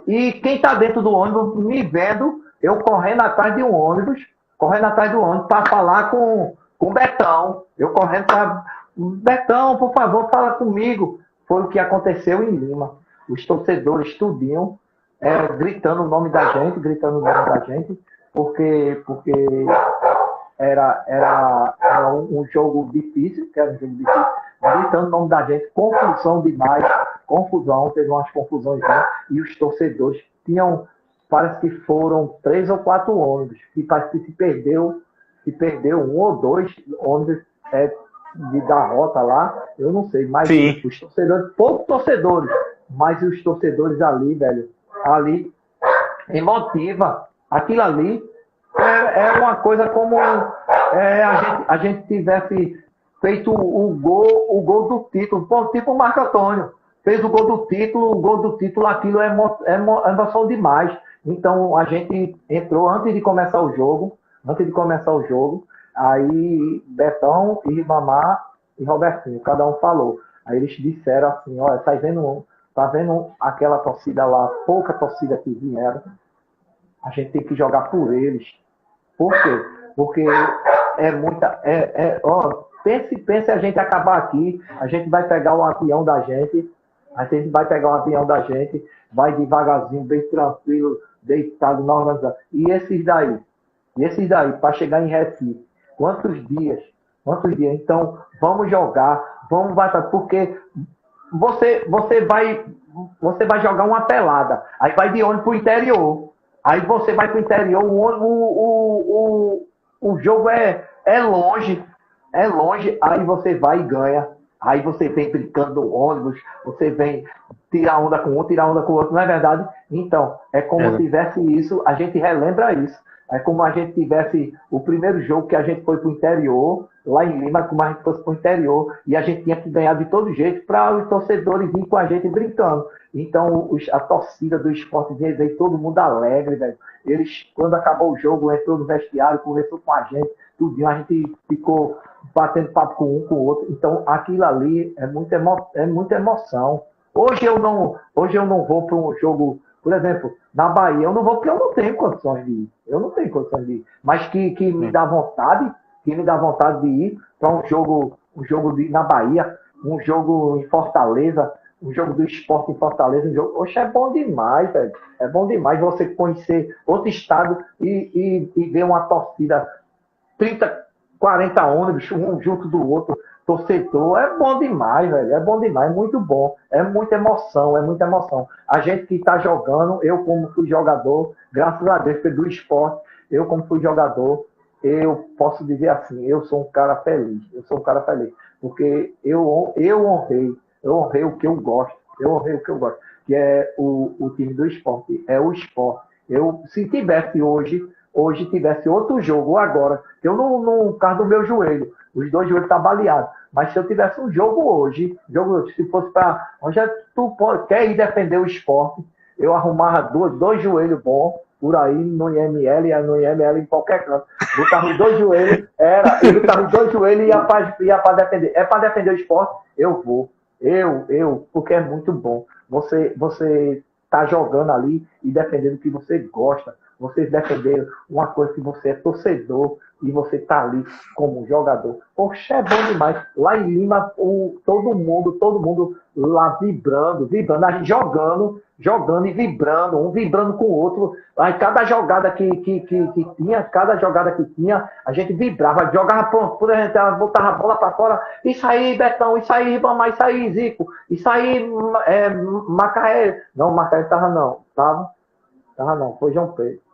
E quem está dentro do ônibus me vendo, eu correndo atrás de um ônibus, para falar com o Betão. Eu correndo para... Betão, por favor, fala comigo. Foi o que aconteceu em Lima. Os torcedores tudinho, gritando o nome da gente, porque era um jogo difícil, gritando o nome da gente, confusão demais, teve umas confusões, né? E os torcedores parece que foram 3 ou 4 ônibus, que parece que se perdeu 1 ou 2 ônibus da rota lá, eu não sei, mas sim, os torcedores, poucos torcedores, mas os torcedores ali, velho, emotiva, aquilo ali é uma coisa como a gente tivesse feito o gol do título, tipo o Marco Antônio fez o gol do título, aquilo é emoção demais. Então a gente entrou antes de começar o jogo, aí Betão e Ribamar e Robertinho, cada um falou. Aí eles disseram assim, olha, tá vendo aquela torcida lá, pouca torcida que vieram, a gente tem que jogar por eles. Por quê? Porque pense a gente acabar aqui, a gente vai pegar o avião da gente, vai devagarzinho, bem tranquilo, deitado, na organização. E esses daí, para chegar em Recife, quantos dias? Então, vamos jogar, porque você vai jogar uma pelada, aí vai de ônibus pro interior. Aí você vai para o interior, o jogo é longe, aí você vai e ganha. Aí você vem brincando no ônibus, você vem tirar onda com um, tirar onda com o outro, não é verdade? Então, é como se tivesse isso, a gente relembra isso. É como a gente tivesse o primeiro jogo que a gente foi para o interior, lá em Lima, como a gente fosse para o interior, e a gente tinha que ganhar de todo jeito para os torcedores virem com a gente brincando. Então, a torcida do esporte veio todo mundo alegre, velho. Eles, quando acabou o jogo, entrou no vestiário, conversou com a gente, tudinho, a gente ficou batendo papo com um com o outro. Então, aquilo ali é muita emoção. Hoje eu não vou para um jogo, por exemplo, na Bahia, eu não vou porque eu não tenho condições de ir. Eu não tenho condições de ir. Mas que me dá vontade, de ir para um jogo na Bahia, um jogo em Fortaleza, um jogo do esporte em Fortaleza, Oxe, é bom demais, velho. É bom demais você conhecer outro estado e ver uma torcida, 30, 40 ônibus, um junto do outro, torcedor. É bom demais, velho. É bom demais, muito bom. É muita emoção, é muita emoção. A gente que está jogando, eu como fui jogador, graças a Deus, do esporte, eu como fui jogador, eu posso dizer assim, eu sou um cara feliz. Porque eu honrei o que eu gosto. Que é o time do esporte. É o esporte. Se tivesse hoje tivesse outro jogo agora, que eu no caso do meu joelho, os dois joelhos estão baleados. Mas se eu tivesse um jogo hoje, se fosse para onde quer ir defender o esporte, eu arrumava dois joelhos bons por aí no IML em qualquer canto. Botava os dois joelhos, ele botava os dois joelhos e ia para defender. É para defender o esporte? Eu vou. Porque é muito bom. Você tá jogando ali e defendendo o que você gosta. Você defender uma coisa que você é torcedor e você tá ali como jogador. Poxa, é bom demais. Lá em Lima, todo mundo lá vibrando, a gente jogando e vibrando, um vibrando com o outro. Aí cada jogada que tinha, a gente vibrava, jogava pronto, por exemplo, botava a bola para fora. Isso aí, Betão, isso aí, Ribamar, isso aí, Zico, isso aí, Macaé. Não, Macaé tava não, foi João Pedro.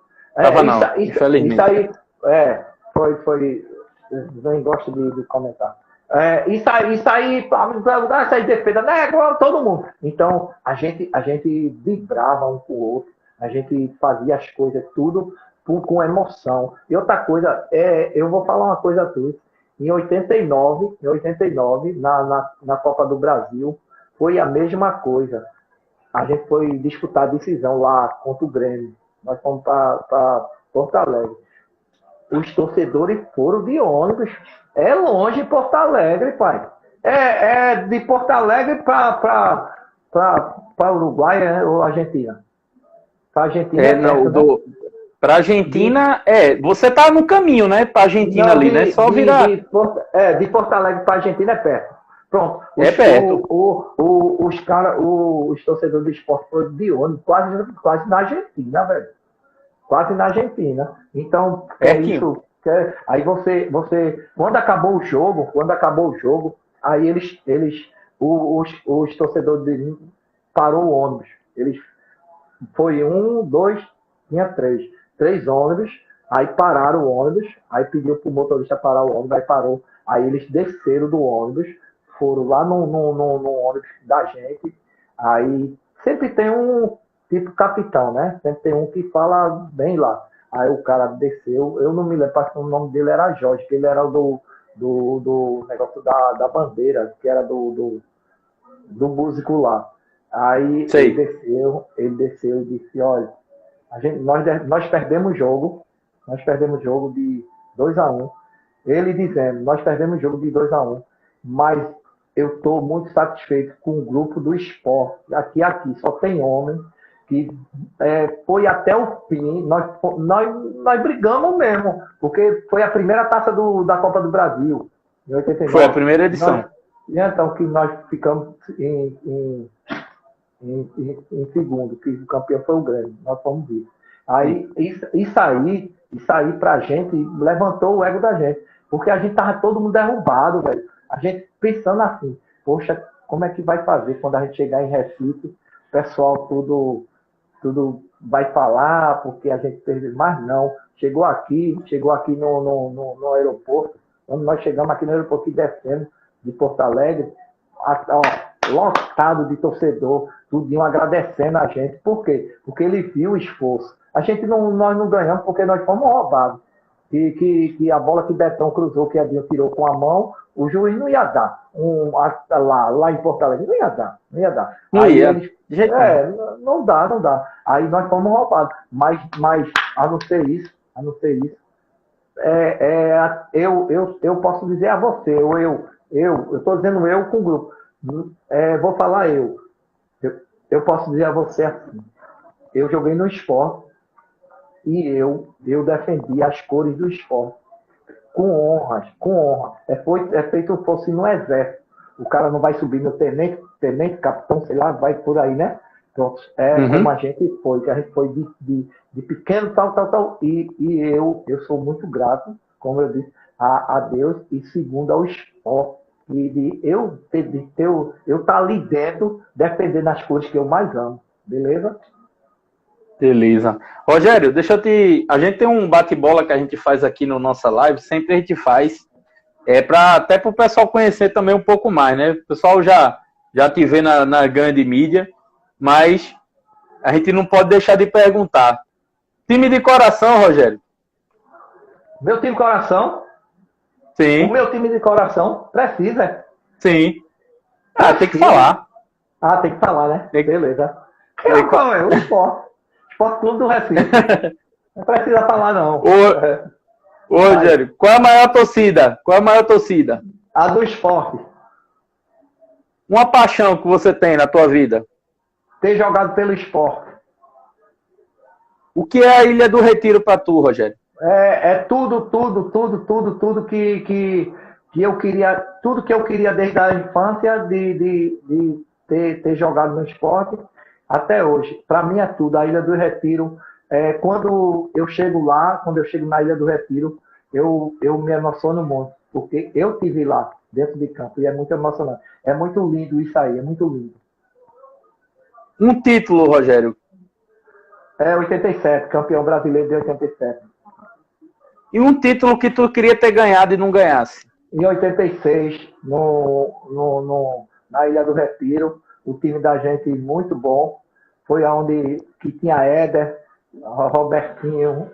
Infelizmente. Isso aí, foi, nem gosto de comentar. Isso aí, essa defesa, né? Todo mundo. Então, a gente vibrava um com o outro, a gente fazia as coisas tudo com emoção. E outra coisa, eu vou falar uma coisa a tu. Em 89, na Copa do Brasil, foi a mesma coisa. A gente foi disputar a decisão lá contra o Grêmio. Nós fomos para Porto Alegre. Os torcedores foram de ônibus. É longe Porto Alegre, pai. De Porto Alegre para Uruguai ou Argentina? Para Argentina para Argentina, você tá no caminho, né? Para Argentina ali, né? Só virar. De Porto Alegre para Argentina é perto. Pronto. Perto. Os torcedores do esporte foram de ônibus, quase na Argentina, velho. Quase na Argentina. Então, isso. Aí você, quando acabou o jogo, aí os torcedores parou o ônibus. Foi tinha três ônibus, aí pararam o ônibus, aí pediu pro motorista parar o ônibus, aí parou. Aí eles desceram do ônibus, foram lá no ônibus da gente, aí sempre tem um tipo capitão, né? Sempre tem um que fala bem lá. Aí o cara desceu, eu não me lembro, acho que o nome dele era Jorge, que ele era do negócio da bandeira, que era do músico lá. Aí ele desceu e disse, olha, nós perdemos o jogo de 2-1. Ele dizendo, nós perdemos o jogo de 2-1, mas eu estou muito satisfeito com o grupo do esporte. Aqui só tem homem que foi até o fim. Nós brigamos mesmo, porque foi a primeira taça da Copa do Brasil, em 89. Foi a primeira edição. Então, que nós ficamos em segundo, que o campeão foi o Grêmio, nós fomos vivos. Aí, isso aí pra gente levantou o ego da gente, porque a gente tava todo mundo derrubado, velho. A gente pensando assim, poxa, como é que vai fazer quando a gente chegar em Recife, o pessoal tudo vai falar, porque a gente perdeu, mas não. Chegou aqui no aeroporto, quando nós chegamos aqui no aeroporto e descemos de Porto Alegre, lotado de torcedor, tudinho agradecendo a gente. Por quê? Porque ele viu o esforço. Nós não ganhamos porque nós fomos roubados. que a bola que Betão cruzou, que Edinho tirou com a mão, o juiz não ia dar. Lá em Porto Alegre, não ia dar. Não Aí ia. eles, De jeito nenhum. não dá. Aí nós fomos roubados. Mas a não ser isso, eu posso dizer a você, eu estou dizendo eu com o grupo. Vou falar eu posso dizer a você assim, eu joguei no esporte e eu defendi as cores do esporte com honra. É feito fosse no exército. O cara não vai subir no tenente, capitão, sei lá, vai por aí, né? Pronto. Como a gente foi, que a gente foi de pequeno, tal. E eu sou muito grato, como eu disse, a Deus e segundo ao esporte. E eu estar ali dentro, defendendo as cores que eu mais amo. Beleza? Beleza. Rogério, a gente tem um bate-bola que a gente faz aqui no nossa live, sempre a gente faz, até para o pessoal conhecer também um pouco mais, né? O pessoal já te vê na grande mídia, mas a gente não pode deixar de perguntar. Time de coração, Rogério? Meu time de coração? Sim. O meu time de coração precisa. Sim. Tem que falar. Tem que falar, né? Beleza. Qual é? O Esporte Clube do Recife. Não precisa falar, não. Ô, Rogério, qual é a maior torcida? A do esporte. Uma paixão que você tem na tua vida? Ter jogado pelo esporte. O que é a Ilha do Retiro para tu, Rogério? Tudo que eu queria, tudo que eu queria desde a infância de ter jogado no esporte até hoje. Para mim é tudo. A Ilha do Retiro, quando eu chego na Ilha do Retiro, eu me emociono muito, porque eu estive lá, dentro de campo, e é muito emocionante. É muito lindo isso aí, é muito lindo. Um título, Rogério? 87, campeão brasileiro de 87. E um título que tu queria ter ganhado e não ganhasse? Em 86, na Ilha do Retiro, o time da gente muito bom. Foi onde que tinha Éder, Robertinho,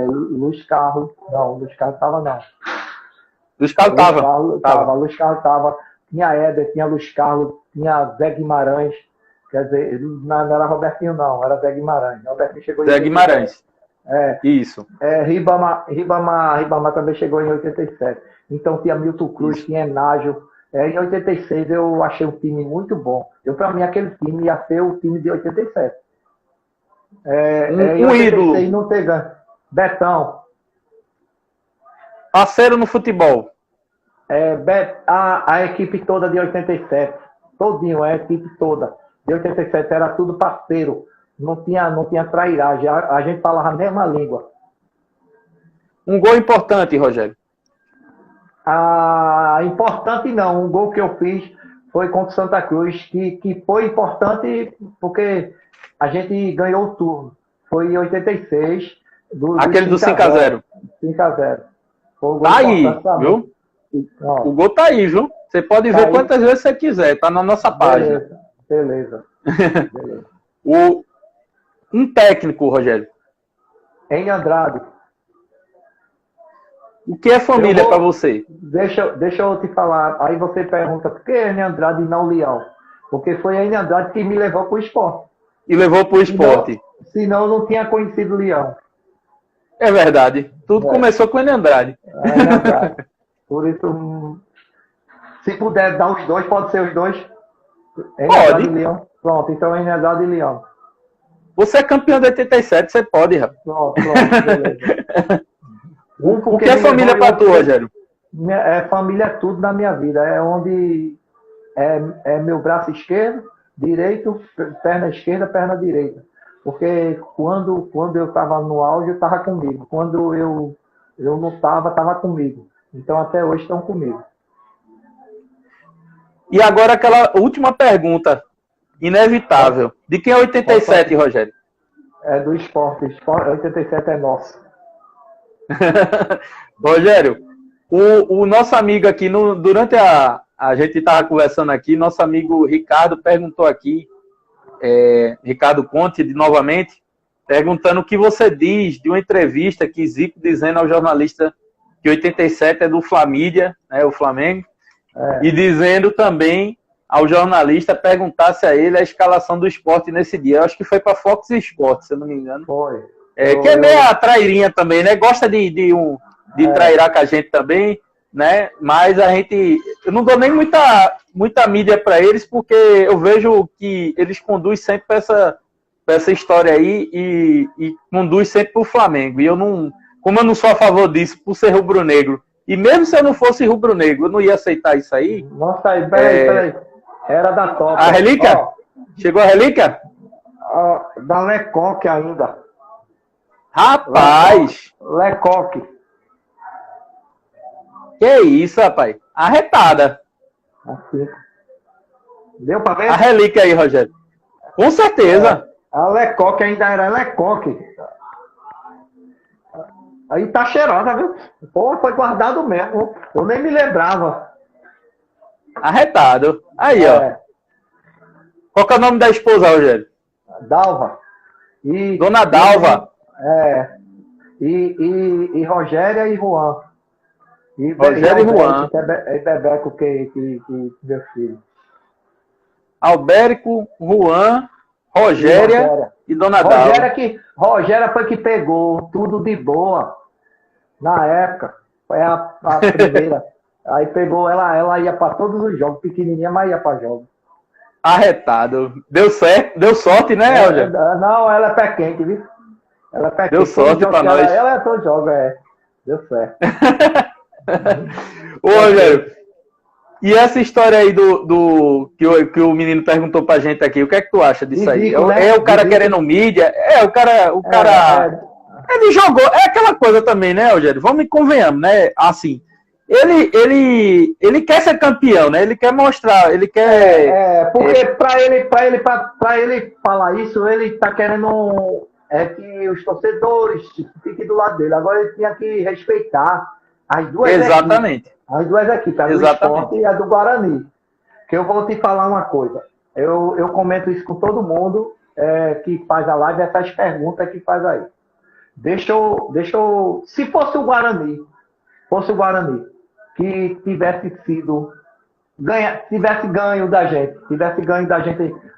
Luiz Carlos. Não, Luiz Carlos estava não. Luiz Carlos estava. Luiz Carlos estava. Tinha Éder, tinha Luiz Carlos, tinha Zé Guimarães. Quer dizer, não era Robertinho não, era Zé Guimarães. Robertinho chegou Zé Guimarães. Isso. Ribamar também chegou em 87. Então tinha Milton Cruz, Isso. tinha Enágio. Em 86 eu achei um time muito bom. Para mim aquele time ia ser o time de 87. Em 86 ídolo. Não ter ganho. Betão. Parceiro no futebol. A equipe toda de 87. Todinho, a equipe toda. De 87 era tudo parceiro. Não tinha trairagem. A gente falava a mesma língua. Um gol importante, Rogério. Importante não. Um gol que eu fiz foi contra o Santa Cruz, que foi importante porque a gente ganhou o turno. Foi em 86. Aquele do 5-0. 5-0. Tá aí, viu? O gol tá aí, viu? Você pode ver quantas vezes você quiser. Tá na nossa página. Beleza. Um técnico, Rogério. Em Andrade. O que é família para você? Deixa eu te falar. Aí você pergunta, por que Enio Andrade e não Leão? Porque foi a Enio Andrade que me levou para o esporte. E levou para o esporte. Senão eu não tinha conhecido Leão. É verdade. Tudo começou com Enio Andrade. Enio Andrade. Por isso, se puder dar os dois, pode ser os dois. Enio Andrade e Leão. Pronto, então Enio Andrade e Leão. Você é campeão de 87, você pode, rapaz. Pronto, beleza. O que é família para tu, Rogério? Família é tudo na minha vida. É onde é meu braço esquerdo, direito, perna esquerda, perna direita. Porque quando eu estava no auge, eu estava comigo. Quando eu não estava comigo. Então até hoje estão comigo. E agora aquela última pergunta, inevitável. De quem é 87, Rogério? É do esporte. 87 é nosso. Rogério, o nosso amigo aqui, durante a gente estava conversando aqui, nosso amigo Ricardo perguntou aqui, Ricardo Conte, novamente, perguntando o que você diz de uma entrevista que Zico dizendo ao jornalista que 87 é do Flamídia, né, o Flamengo, e dizendo também ao jornalista perguntasse a ele a escalação do Sport nesse dia. Eu acho que foi para Fox Sports, se eu não me engano. Foi. Que é meio trairinha também, né? Gosta de trairar com a gente também, né? Mas eu não dou nem muita mídia para eles, porque eu vejo que eles conduzem sempre para essa história aí e conduz sempre para o Flamengo. E como eu não sou a favor disso, por ser rubro-negro, e mesmo se eu não fosse rubro-negro, eu não ia aceitar isso aí. Nossa, aí, peraí. Era da Top. A relíquia? Ó, chegou a relíquia? da Lecoque ainda. Rapaz! Lecoque. Que isso, rapaz? Arretada. Assim. Deu pra ver? A relíquia aí, Rogério. Com certeza. A Lecoque ainda era Lecoque. Aí tá cheirosa, viu? Pô, foi guardado mesmo. Eu nem me lembrava. Arretado. Aí, ó. Qual que é o nome da esposa, Rogério? Dalva. Dona Dalva. E Rogéria e Juan. Rogério e Juan. É Bebeco que meu filho. Albérico, Juan, Rogéria e Dona Dalva. Rogéria foi que pegou tudo de boa. Na época. Foi a primeira. Aí pegou, ela ia para todos os jogos, pequenininha, mas ia para jogos. Arretado. Deu certo, deu sorte, né, Rogério? Não, ela é pé quente, viu? Ela é pé quente. Deu sorte para nós. Ela é todo jogo, Deu certo. Ô, Rogério, e essa história aí que o menino perguntou pra gente aqui, o que é que tu acha disso aí? Zico, né? É o cara querendo mídia? O cara... Ele jogou... É aquela coisa também, né, Rogério? Vamos e convenhamos, né? Assim, ele quer ser campeão, né? Ele quer mostrar, ele quer... Porque pra ele falar isso, ele tá querendo que os torcedores fiquem do lado dele. Agora ele tinha que respeitar as duas Exatamente. equipes. As duas equipes, a do Sport e a do Guarani. Que eu vou te falar uma coisa. Eu comento isso com todo mundo que faz a live, essas perguntas que faz aí. Deixa eu... Se fosse o Guarani, que tivesse ganho da gente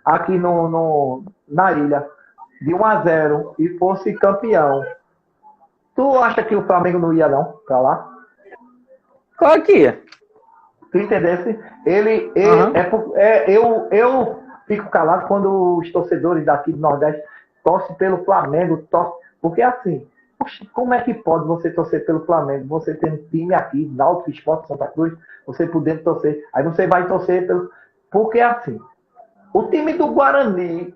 aqui na ilha, de 1-0, e fosse campeão, tu acha que o Flamengo não ia não pra lá? Claro que ia. Tu entendesse? Eu fico calado quando os torcedores daqui do Nordeste torcem pelo Flamengo, porque assim, poxa, como é que pode você torcer pelo Flamengo? Você tem um time aqui, Náutico, Sport, Santa Cruz, você podendo torcer, aí você vai torcer pelo... Porque assim, o time do Guarani,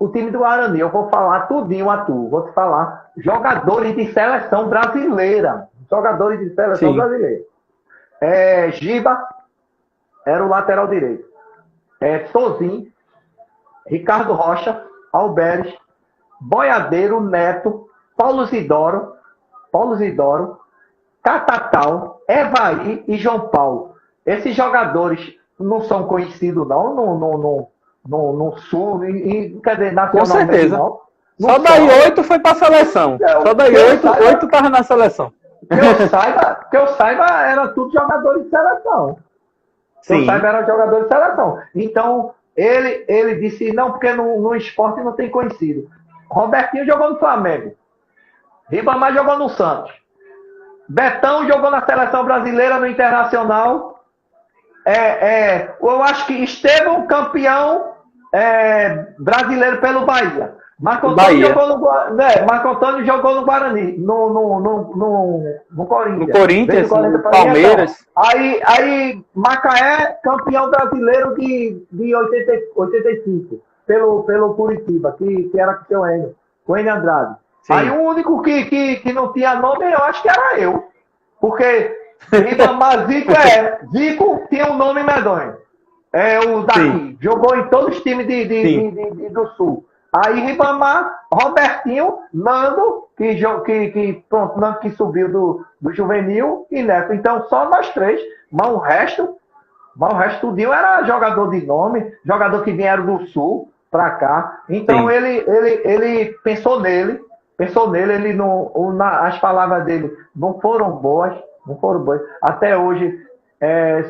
eu vou falar tudinho a tu, vou te falar, jogadores de seleção brasileira. Giba era o lateral direito. Sozinho, Ricardo Rocha, Alberes, Boiadeiro, Neto, Paulo Isidoro, Catatal, Evaí e João Paulo. Esses jogadores não são conhecidos não no Sul, quer dizer, nacionalmente. Com certeza. Não. Só daí 8 foi pra seleção. Só daí 8 tava na seleção. Que eu saiba, era tudo jogadores de seleção. Sim. Era jogador de seleção. Então, ele disse, não, porque no esporte não tem conhecido. Robertinho jogou no Flamengo. Ribamar jogou no Santos. Betão jogou na seleção brasileira, no Internacional. Eu acho que Estevão, campeão brasileiro pelo Bahia. Marco Antônio jogou no Guarani, no Corinthians. No Corinthians, no Palmeiras. Aí Macaé, campeão brasileiro de 85, pelo Curitiba, que era com o Enio Andrade. Sim. Aí o único que não tinha nome, eu acho que era eu. Porque Ribamar Zico tinha um nome medonho. O daqui. Sim. Jogou em todos os times do Sul. Aí Ribamar, Robertinho, Nando, Nando que subiu do juvenil, e Neto. Então só nós três, mas o resto tudinho era jogador de nome, jogador que vieram do Sul pra cá. Então ele pensou nele Pensou nele, ele não, as palavras dele não foram boas, não foram boas. Até hoje,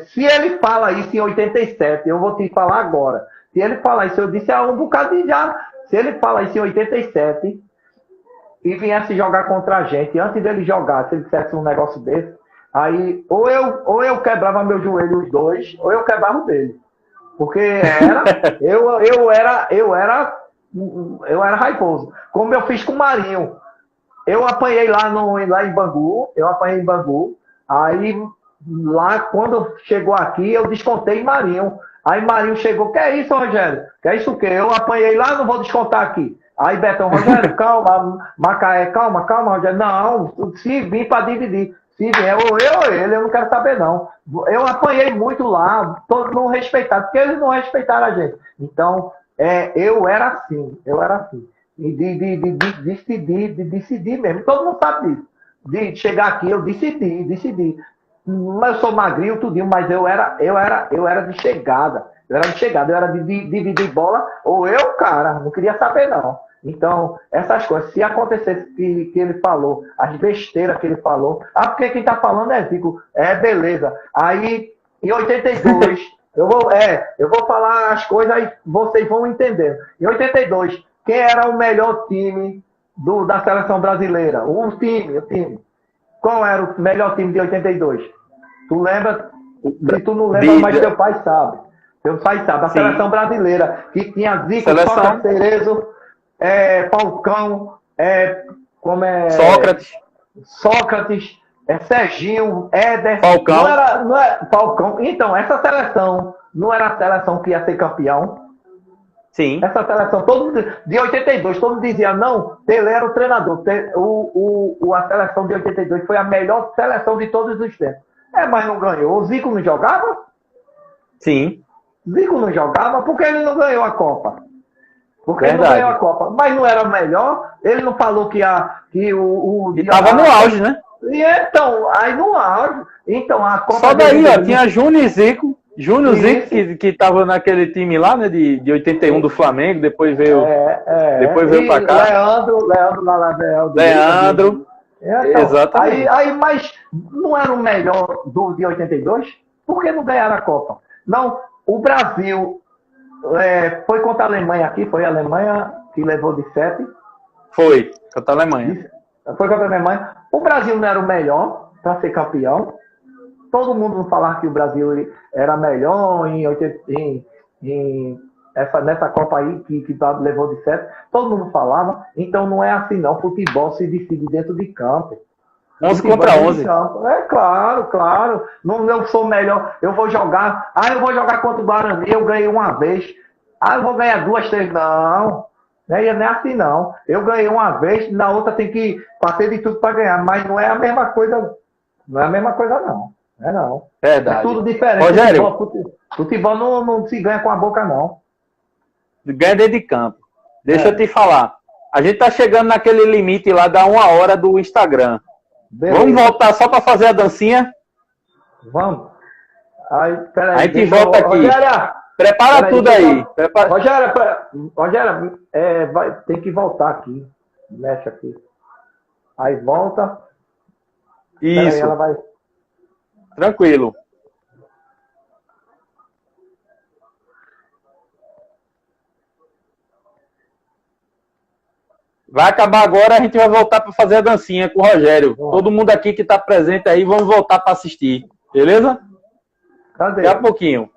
se ele fala isso em 87, eu vou te falar agora. Se ele falar isso, eu disse há um bocadinho já. Se ele fala isso em 87 e viesse jogar contra a gente, antes dele jogar, se ele dissesse um negócio desse, aí ou eu quebrava meu joelho os dois, ou eu quebrava o dele. Porque eu era raivoso. Como eu fiz com o Marinho. Eu apanhei lá em Bangu, aí lá quando chegou aqui, eu descontei em Marinho. Aí Marinho chegou, que é isso, Rogério? Que é isso o quê? Eu apanhei lá, não vou descontar aqui. Aí Betão, Rogério, calma, Macaé, calma, Rogério. Não, se vir para dividir. Se vier ou ele, eu não quero saber, não. Eu apanhei muito lá, todos não respeitaram, porque eles não respeitaram a gente. Então, eu era assim. E de decidir mesmo. Todo mundo sabe disso. De chegar aqui, eu decidi. Mas eu sou magrinho, tudinho, mas eu era de chegada. Eu era de dividir bola, ou eu, cara, não queria saber, não. Então, essas coisas, se acontecesse que ele falou, as besteiras que ele falou, porque quem tá falando é Zico, beleza. Aí, em 82, eu vou falar as coisas e vocês vão entender. Em 82, quem era o melhor time da seleção brasileira? O time. Qual era o melhor time de 82? Tu lembra? Se tu não lembra, mas teu pai sabe. Teu pai sabe. A seleção brasileira, que tinha Zico, Sócrates, Cerezo, Falcão, Sócrates, Serginho, Éder. Falcão. Não é Falcão. Então, essa seleção não era a seleção que ia ser campeão? Sim. Essa seleção, de 82, todo mundo dizia, não, Pelé era o treinador. A seleção de 82 foi a melhor seleção de todos os tempos. Mas não ganhou. O Zico não jogava? Sim. Zico não jogava porque ele não ganhou a Copa. Ele não ganhou a Copa. Mas não era melhor? Ele não falou que estava no auge, né? E então, aí no auge. Então, a Copa... Só daí, tinha Júnior e Zico. Júnior Zico, que estava naquele time lá, né, de 81 do Flamengo, depois veio pra cá. Leandro. Então, exatamente. Mas não era o melhor de 82? Por que não ganharam a Copa? Não, o Brasil foi contra a Alemanha aqui, foi a Alemanha que levou de 7. Foi, contra a Alemanha. Foi contra a Alemanha. O Brasil não era o melhor para ser campeão. Todo mundo não falava que o Brasil era melhor nessa Copa aí que levou de 7. Todo mundo falava. Então não é assim, não. Futebol se decide dentro de campo. 11 contra 11. Claro. Não, eu sou melhor. Eu vou jogar. Eu vou jogar contra o Guarani. Eu ganhei uma vez. Eu vou ganhar 2, 3. Não. Não é assim, não. Eu ganhei uma vez. Na outra tem que fazer de tudo para ganhar. Mas não é a mesma coisa. Não é a mesma coisa, não. Não. Verdade. É tudo diferente. Rogério, futebol não se ganha com a boca, não. Ganha dentro de campo. Deixa eu te falar. A gente tá chegando naquele limite lá da 1 hora do Instagram. Beleza. Vamos voltar só para fazer a dancinha? Vamos. Aí, peraí. A gente volta aqui. Rogério, prepara tudo aí. Rogério, tem que voltar aqui. Mexe aqui. Aí volta. Isso. Aí, ela vai... Tranquilo. Vai acabar agora, a gente vai voltar para fazer a dancinha com o Rogério. Todo mundo aqui que está presente aí, vamos voltar para assistir. Beleza? Cadê? Daqui a pouquinho.